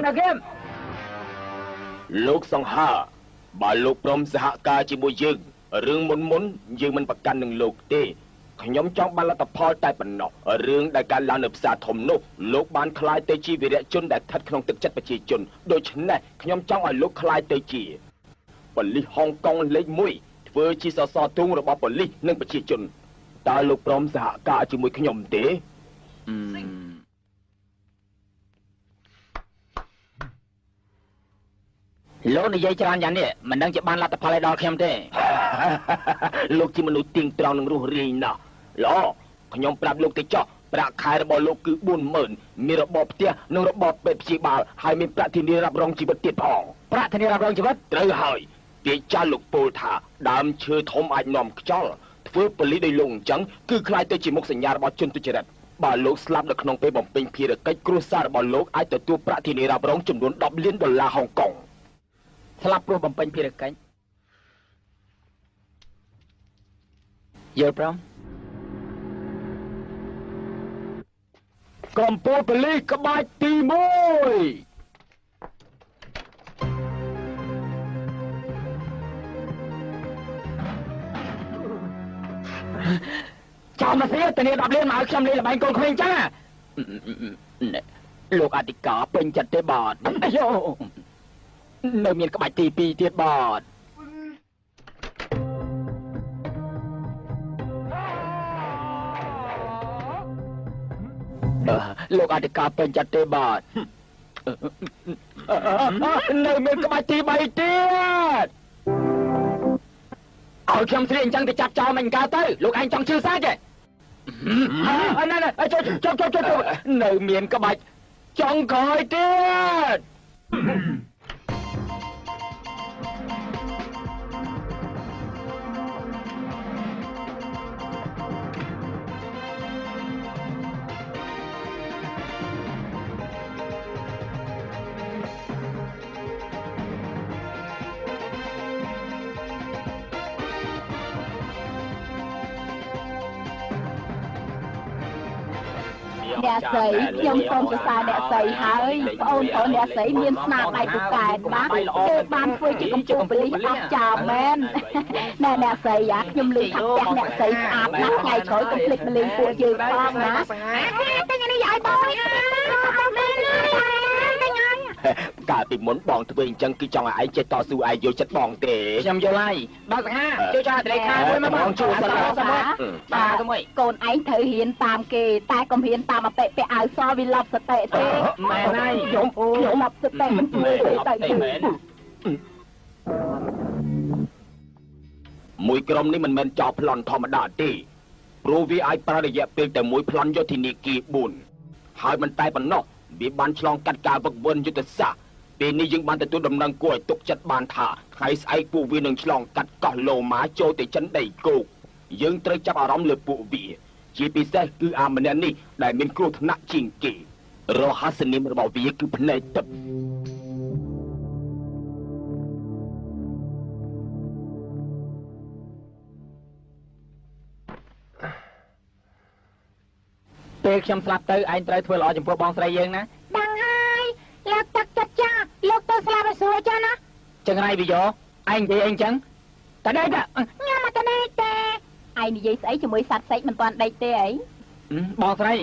ណាគៀមលោកសង្ហាបើលោកព្រមសហការជាមួយយើងរឿងមុនយើងមិនប្រកាន់នឹងលោកទេខ្ញុំចង់បានលទ្ធផលតែប៉ុណ្ណោះរឿងដែលកើតឡើងនៅផ្សារធំនោះលោកបានក្លាយទៅជាវីរៈជនដែលស្ថិតក្នុងទឹកចិត្តប្រជាជនដូច្នេះខ្ញុំចង់ឲ្យលោកក្លាយទៅជាប៉ូលីសហុងកុងលេខ1ធ្វើជាសសរទ្រូងរបស់ប៉ូលីសនិងប្រជាជនតើលោកព្រមសហការជាមួយខ្ញុំទេ លោកនិយាយច្រើនយ៉ាងនេះមិនដឹងជាបានលទ្ធផលឲ្យដល់ខ្ញុំទេ លោកជាមនុស្សទៀងត្រង់និងរស់រាយណាស់ល្អខ្ញុំប្រាប់លោកទៅចោះប្រាក់ខែរបស់លោកគឺ 40000 មានរបបផ្ទះនិងរបបពេទ្យព្យាបាលហើយមានប្រាក់ធានារ៉ាប់រងជីវិតទៀតផងប្រាក់ធានារ៉ាប់រងជីវិតត្រូវហើយទាយចាស់លោកពោលថាដើមឈើធំអាចនាំខ្យល់ធ្វើប៉ូលីសដោយលោកអញ្ចឹងគឺខ្លាយទៅជាមុខសញ្ញារបស់ជនទុច្ចរិតបើលោកស្លាប់នៅក្នុងពេលបំពេញភារកិច្ចគ្រួសាររបស់លោកអាចទទួលប្រាក់ធានារ៉ាប់រងចំនួន$10 លានហុងកុង ស្លាប់ព្រោះបំពេញភារកិច្ចយល់ព្រមកំពូលប៉ូលីសក្បាច់ទី1 ចាំមកស្អីតានេះ10លានមកឲ្យខ្ញុំលេងល្បែងកូនក្មេងចាលោកអធិការពេញចិត្តទេបាទអាយូនៅមានក្បាច់ទី2ទៀតបាទលោកអធិការពេញចិត្តទេបាទនៅមានក្បាច់ទី3ទៀតឲ្យខ្ញុំស្រីអញ្ចឹងទៅចាប់ចោលមិនកើតទៅលោកឯងចង់ជឿសាច់ទេណែចុះនៅមានក្បាច់ចង់ក្រោយទៀត អ្នកស្រីខ្ញុំសូមសរសើរអ្នកស្រីហើយបងអូនអ្នកស្រីមានស្នាដៃពូកែណាស់គឺបានធ្វើជាកម្ពុជាប៉ូលីសអត់ចោលមែនណែអ្នកស្រីខ្ញុំលឺថាផ្ទះអ្នកស្រីស្អាតណាស់ថ្ងៃក្រោយកុំភ្លេចមកលេងពួកយើងផងណាតែនេះឲ្យបងកាលពីមុនបងធ្វើអញ្ចឹងគឺចង់ឲ្យឯងចេះតស៊ូឯងយកចិត្តបងទេ ខ្ញុំយល់ហើយបងសង្ហាជួយចោលតលេខាមួយមកបងជួយសលាសមកបាទមួយកូនឯងត្រូវហ៊ានតាមគេតែកុំហ៊ានតាមអតិពាក់អាវសវាលប់សតិទេមែនហើយខ្ញុំលប់សតិមិនជួយទេមែនមួយក្រុមនេះមិនមែនចោលប្លន់ធម្មតាទេ ព្រោះវាអាចប្រើរយៈពេលតែមួយប្លន់យុទ្ធនាគារ4ហើយមិនតែប៉ុណ្ណោះវាបានឆ្លងកាត់ការវឹកវើយុទ្ធសាស្ត្រពេលនេះយើងបានទទួលដំណឹងគួរឲ្យទុកចិត្តបានថាថ្ងៃស្អែកពួកវានឹងឆ្លងកាត់កោះឡូម៉ាចូលទៅចិនដីគោកយើងត្រូវចាប់អារម្មណ៍លើពួកវាជាពិសេសគឺអាម្នាក់នេះដែលមានគ្រោះថ្នាក់ជាងគេរហស្សនាមរបស់វាគឺភ្នែកទឹកពេលខ្ញុំស្លាប់ទៅឯងត្រូវធ្វើល្អចំពោះបងស្រីយើងណាដឹងហើយលើកទឹកចិត្តចាស់លោកទៅស្លាប់ឲ្យស្រួលចាស់ណាចឹងហើយវិយោឯងនិយាយអីចឹងតើដេកខ្ញុំមកតដេកទេឯងនិយាយស្អីជាមួយសត្វសេកមិនទាន់ដេកទេអីបងស្រី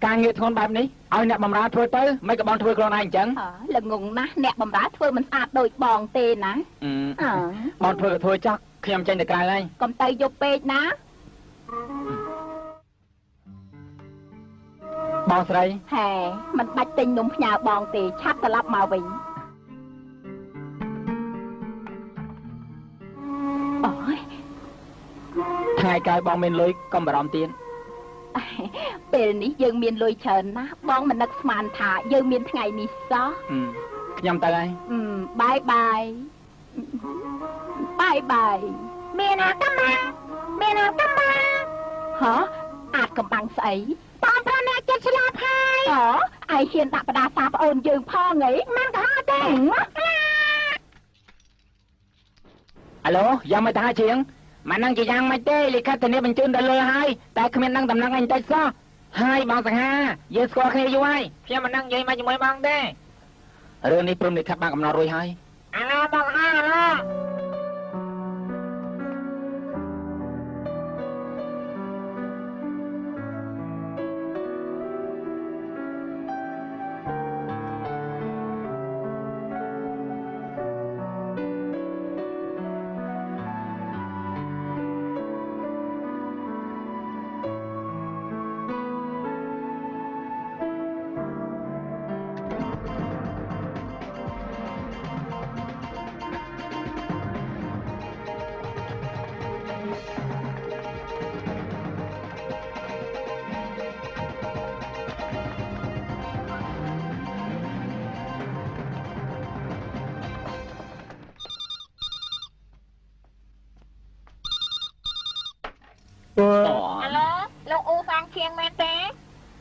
ការងារធ្ងន់បែបនេះឲ្យអ្នកបំរើធ្វើទៅមិនក៏បងធ្វើខ្លួនឯងអញ្ចឹងល្ងងណាស់អ្នកបំរើធ្វើមិនស្អាតដូចបងទេណាបងធ្វើក៏ធ្វើចោះខ្ញុំចេញទៅក្រៅហើយកុំទៅយប់ពេកណាបងស្រីហេមិនបាច់ទិញនំផ្ញើបងទេឆាប់ត្រឡប់មកវិញអូយថ្ងៃក្រោយបងមានលុយកុំបារម្ភទៀតពេលនេះយើងមានលុយច្រើនណាស់បងមិននឹកស្មានថាយើងមានថ្ងៃនេះសោះខ្ញុំទៅហើយបាយបាយបាយបាយមានណាកំបាំងមានណាកំបាំងហ៎អាចកំបាំងស្អីបងប្អូនអ្នកចិត្តឆ្លាតហើយឯងហ៊ានដាក់បដាសាប្អូនយើងផងហីមិនក៏ហត់ទេអាឡូយ៉ាងមិនទៅហើយជាងមិននឹងជាយ៉ាងមិនទេលិខិតធានាបញ្ជូនដល់លើហើយតែគ្មាននឹងដំណឹងអីតិចសោះហើយបងសង្ហាយើងស្គាល់គ្នាយូរហើយខ្ញុំមិននឹងនិយាយមកជាមួយបងទេរឿងនេះព្រមលិខិតបានកំណត់រួចហើយអាឡូបងអាឡូលោកអ៊ូហ្វាំងខៀងមែនទេ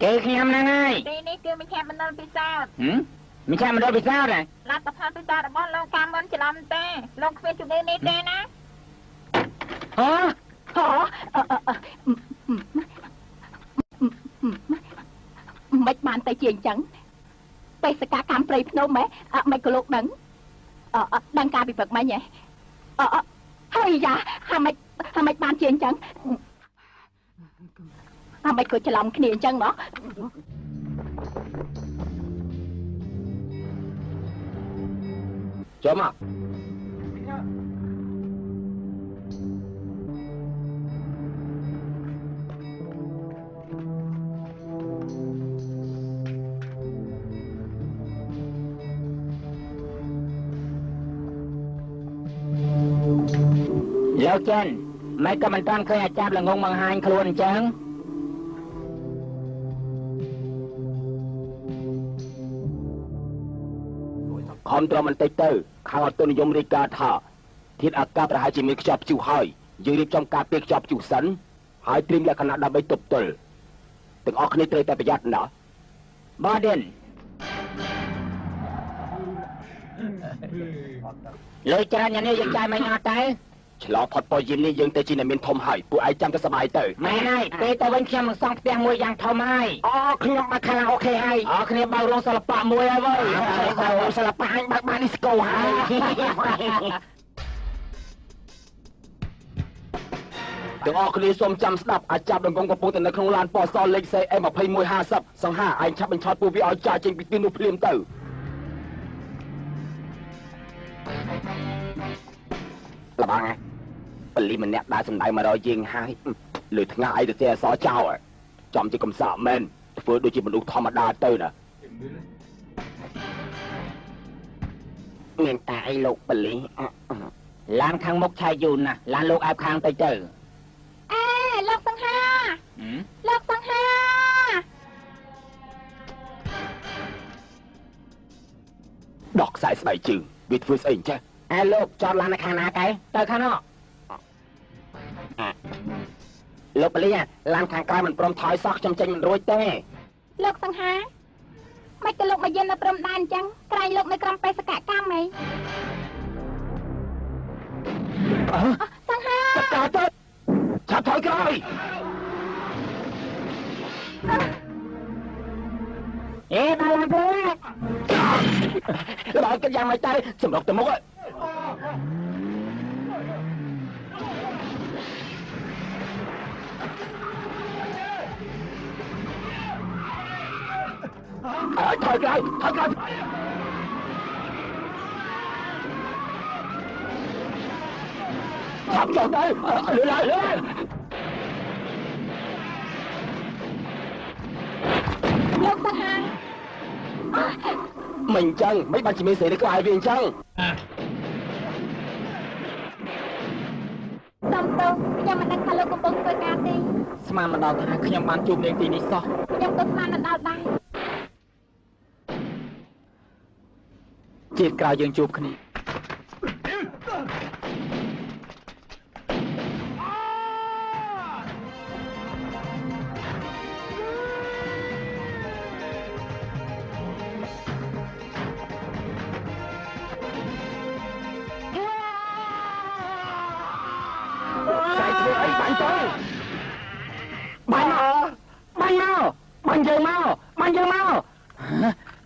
គេខ្ញុំហ្នឹងហើយទីនេះគឺមជ្ឈមណ្ឌលពិសោធន៍មជ្ឈមណ្ឌលពិសោធន៍ហ៎លទ្ធផលពិសោធន៍របស់លោកតាមមិនច្រឡំទេលោកគ្មានជំនឿនេះទេណាមិនបានទៅជាអញ្ចឹងបេសកកម្មព្រៃភ្នំហ៎មិនក៏លោកដឹងការពិពឹកមិញហ៎ហើយយ៉ាហើយមិនបានជាអញ្ចឹងមិនក៏ច្រឡំគ្នាអញ្ចឹងមកចូលមកលោកចិនមិនក៏មិនតាន់ឃើញអាចារ្យល្ងងបង្ហាញខ្លួនអញ្ចឹងខំត្រឹមបន្តិចទៅខាងអតុនិយមរាយការណ៍ថាធាតុអាកាសប្រហែលជាមានខ្យល់ព្យុះហើយយើងរៀបចំការពារខ្យល់ព្យុះសិនហើយត្រៀមលក្ខណៈដើម្បីទប់ទល់ទាំងអស់គ្នាត្រូវតែប្រយ័ត្នណាបាទឌិនលើច្រើនយ៉ាងនេះយើងចាយមិនអត់តែឆ្លោផុតប៉ុយមនេះយើងទៅជាអ្នកមានធំហើយពួកឯងចាំតែសប្បាយទៅមែនហើយពេលទៅវិញខ្ញុំនឹងសង់ផ្ទះមួយយ៉ាងធំហើយខ្ញុំបើកខាឡាអូខេហើយគ្នាបើករោងសិល្បៈមួយហើយវើយរោងសិល្បៈអញបើកបាននេះស្គរហើយទាំងអស់គ្នាសូមចាំស្ដាប់អាចារ្យដង្កងកំពុងតែនៅក្នុងឡានប៉សលេខ CM2150 សង្ហាឯងឆាប់បញ្ឆោតពួកវាឲ្យចាយចេញពីទីនោះភ្លាមទៅលបាំងប៉លីម្នាក់ដើរសម្ដៅមករកយើងហើយលើថ្ងាសអីទៅអសចោលចំជាកំសក់មែនធ្វើដូចជាមនុស្សធម្មតាទៅណាមានតែអីលោកប៉លីឡានខាងមុខឆាយយូនណាឡានលោកអែបខាងទៅលោកសង្ហា ដកខ្សែស្បែកជើងវាធ្វើស្អីអញ្ចេះលោកចតឡាននៅខាងណាកែទៅខាងនោះលោកប៉លីឡានខាងក្រៅមិនព្រមថយសោះខ្ញុំចេញមិនរួចទេលោកសង្ហាមិនក៏លោកមកយាននៅព្រំដែនអញ្ចឹងក្រែងលោកនៅក្រុមបេសកកម្មហីសង្ហាចាប់ទៅចាប់ថយក្រោយដល់ឡើងទៅដល់គិតយ៉ាងម៉េចទៅសម្រុកទៅមុខថយក្រោយចាប់ចុះទៅលឿនឡើងលោកសង្ហាមិនអញ្ចឹងមិនបានជាមានសេរីក្បាលវាអញ្ចឹងសំទោសខ្ញុំមិនដឹងថាលោកកំពុងធ្វើការទេស្មានមិនដល់ថាខ្ញុំបានជួបនាងទីនេះសោះខ្ញុំក៏ស្មានមិនដល់ដែរជាតិក្រោយយើងជួបគ្នា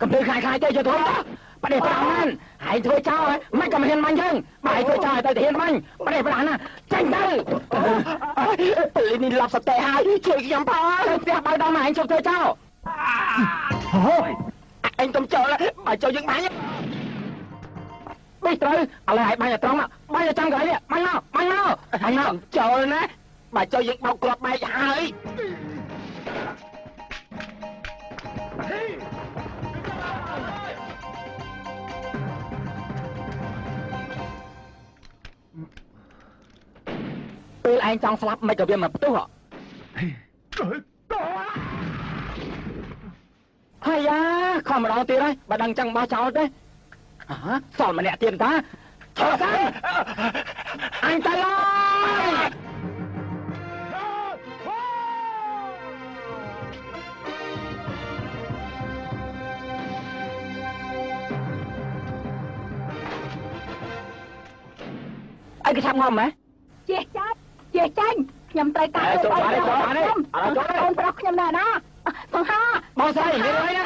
កំភ្លើខ្លាយទៅយកទៅបដិប្រាំណាហើយធ្វើចោលមិនក៏មិនហ៊ានមិនយើងបាយធ្វើចោលទៅហ៊ានមិនបដិប្រាំណាចាញ់ទៅពេលនេះលាប់សតេហើយជួយខ្ញុំផងទៅផ្ទះបាយដល់មកអញជប់ធ្វើចោលអូយអញទំចូលបាយចូលយើងបាញ់មិនត្រូវឥឡូវឲ្យបាញ់ឲ្យត្រង់បាញ់ឲ្យចាំកន្លែងនេះបាញ់មកចូលណាបាយចូលយើងបោកគ្រាប់បែកហើយពេលឯងចង់ស្លាប់មិនក៏វាមកផ្ទុះហើយយ៉ាខំម្ដងទៀតហើយបើដឹងចឹងបោះចោលទេសល់ម្នាក់ទៀតតាឈរសិនអញទៅឡើយអីគេឆាប់ងំហ៎ជាចាច់ជាចាញ់ខ្ញុំត្រូវការទៅបងប្រុសខ្ញុំណែណាសង្ហាបងស្រីមានអីណា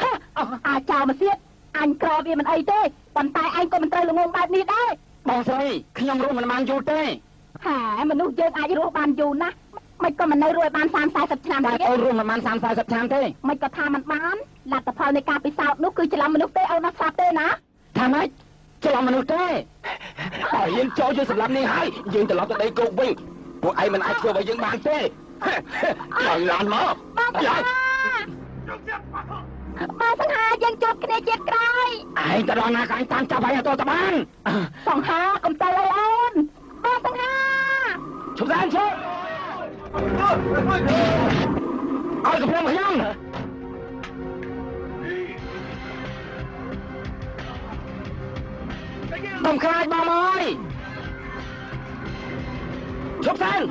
អាចោលមកទៀតអញក្រវាមិនអីទេប៉ុន្តែឯងក៏មិនត្រូវល្ងងបែបនេះដែរបងស្រីខ្ញុំរស់មិនបានយូរទេហាមនុស្សយើងអាចរស់បានយូរណាស់មិនក៏មិននៅរស់បាន30-40ឆ្នាំទេអូនរស់មិនបាន30-40ឆ្នាំទេមិនក៏ថាមិនបានលទ្ធផលនៃការពិសោធន៍នោះគឺច្រឡំមនុស្សទេអូនណាស្រាប់ទេណាថាម៉េចច្រឡំមនុស្សទេតែយើងចូលយកសម្រាប់នេះហើយយើងត្រឡប់ទៅដីគោកវិញពួកឯងមិនអាចធ្វើឲ្យយើងបានទេឡើងឡានមកឡើងបងសង្ហាយើងជួបគ្នាជាតិក្រោយឯងទៅដល់ណាក៏អញតាមចាប់ឲ្យទៅបានសង្ហាកុំទៅអីអូនបងសង្ហាឈប់សានឈប់ឲ្យកំពុងខ្ញុំកុំខ្លាចបងអើយឈប់សាន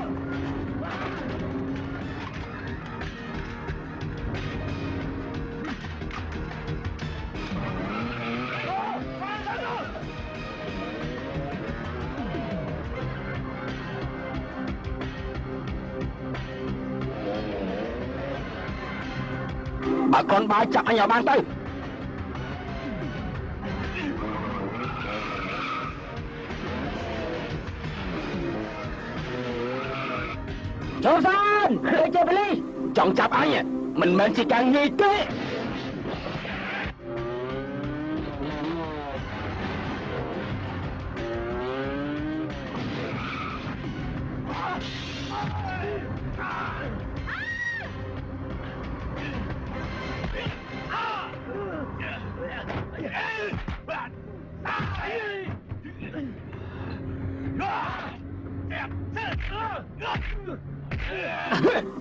បើកូនបាយចាប់អញឲ្យបានទៅចូលសានដូចជាប៉ូលីសចង់ចាប់អញមិនមែនជាការងាយទេ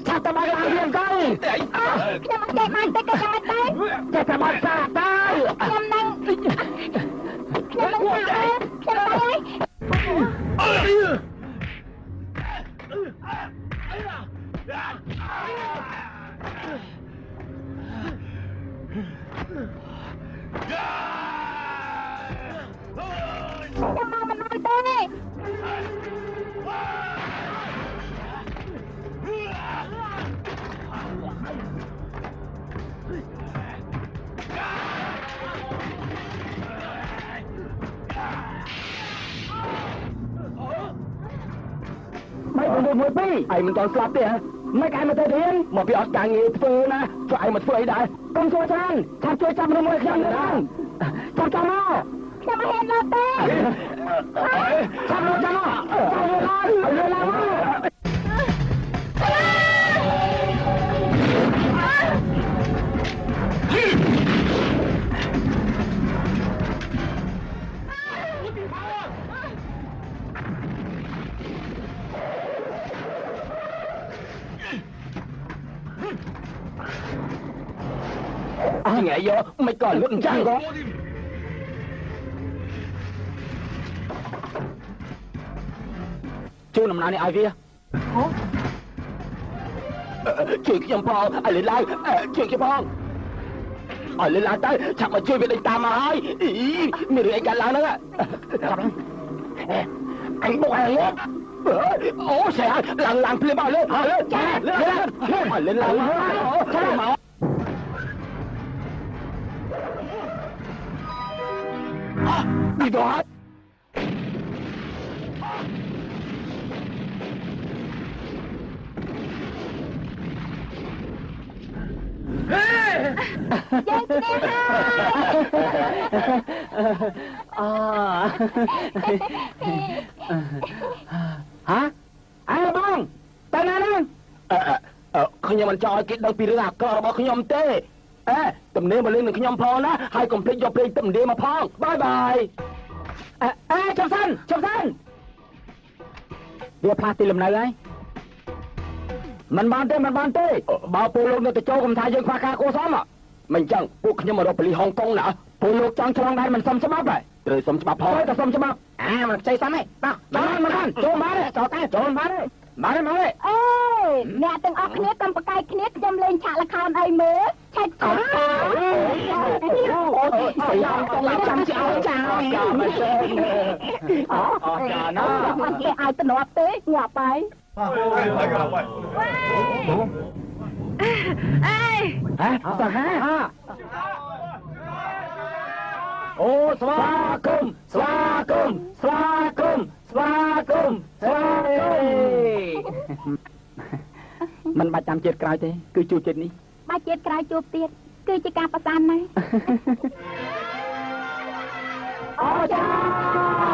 ចាប់តើមកឡើងវិញទៅខ្ញុំមិនចេះបានទេក៏ចាំមិនទេចេះតែមកសាទៅខ្ញុំនឹង ចាំមកមិនបានទេ mấy con một pi ai mình còn slap đấy hả mấy cái mà tôi điên mà bị ọt càng nghiệp phơi nè cho ai mà phơi đấy con xua chan chăm chơi chăm nó mới chăm nữa chăm chăm nó ខ្ញុំមិនហ៊ានលើទេ chăm nó chăm nó lên làm nghe vô mày còn luận chăng có chưa nằm nào này ai kia chuyện cái phong ai lên lại chuyện cái phong ai lên lại tới chắc mà chơi về đây ta mà ai ý mày được anh cả lá nữa anh bốc hàng ngốc ố sẽ làng phim bao lên lên làng đi đó hả ai bông tay nào nè không nhầm mình cho cái đăng pì rạc cờ bao không nhầm tê tầm đêm mà lên được không nhầm phong á hai cùng play cho play tầm đêm mà phong bye bye chồng xanh việc party làm nào đấy mình ban tê bao polo nó tự cho cùng thay dương khoa ca cô xóm à mình chẳng cuộc nhưng mà đâu phải Hong Kong nè polo trong trong đây mình xâm chấp bắp rồi xâm chấp bắp thôi ta xâm chấp bắp mình xây xăm ấy đó mình trốn má đấy cho tay trốn má đấy má đấy êអ្នកទាំងអស់គ្នាកំបកាយគ្នាខ្ញុំលេងឆាកល្ខោនអីមើលឆែកឆាកចាំជាអោចាណោអត់គេឲ្យតំណប់ទេងាប់ហើយអេសាហាអូស្វាគមមិនបាច់ចាំជាតិក្រោយទេគឺជួបជាតិនេះបាច់ជាតិក្រោយជួបទៀតគឺជាការប្រសានណាអូចា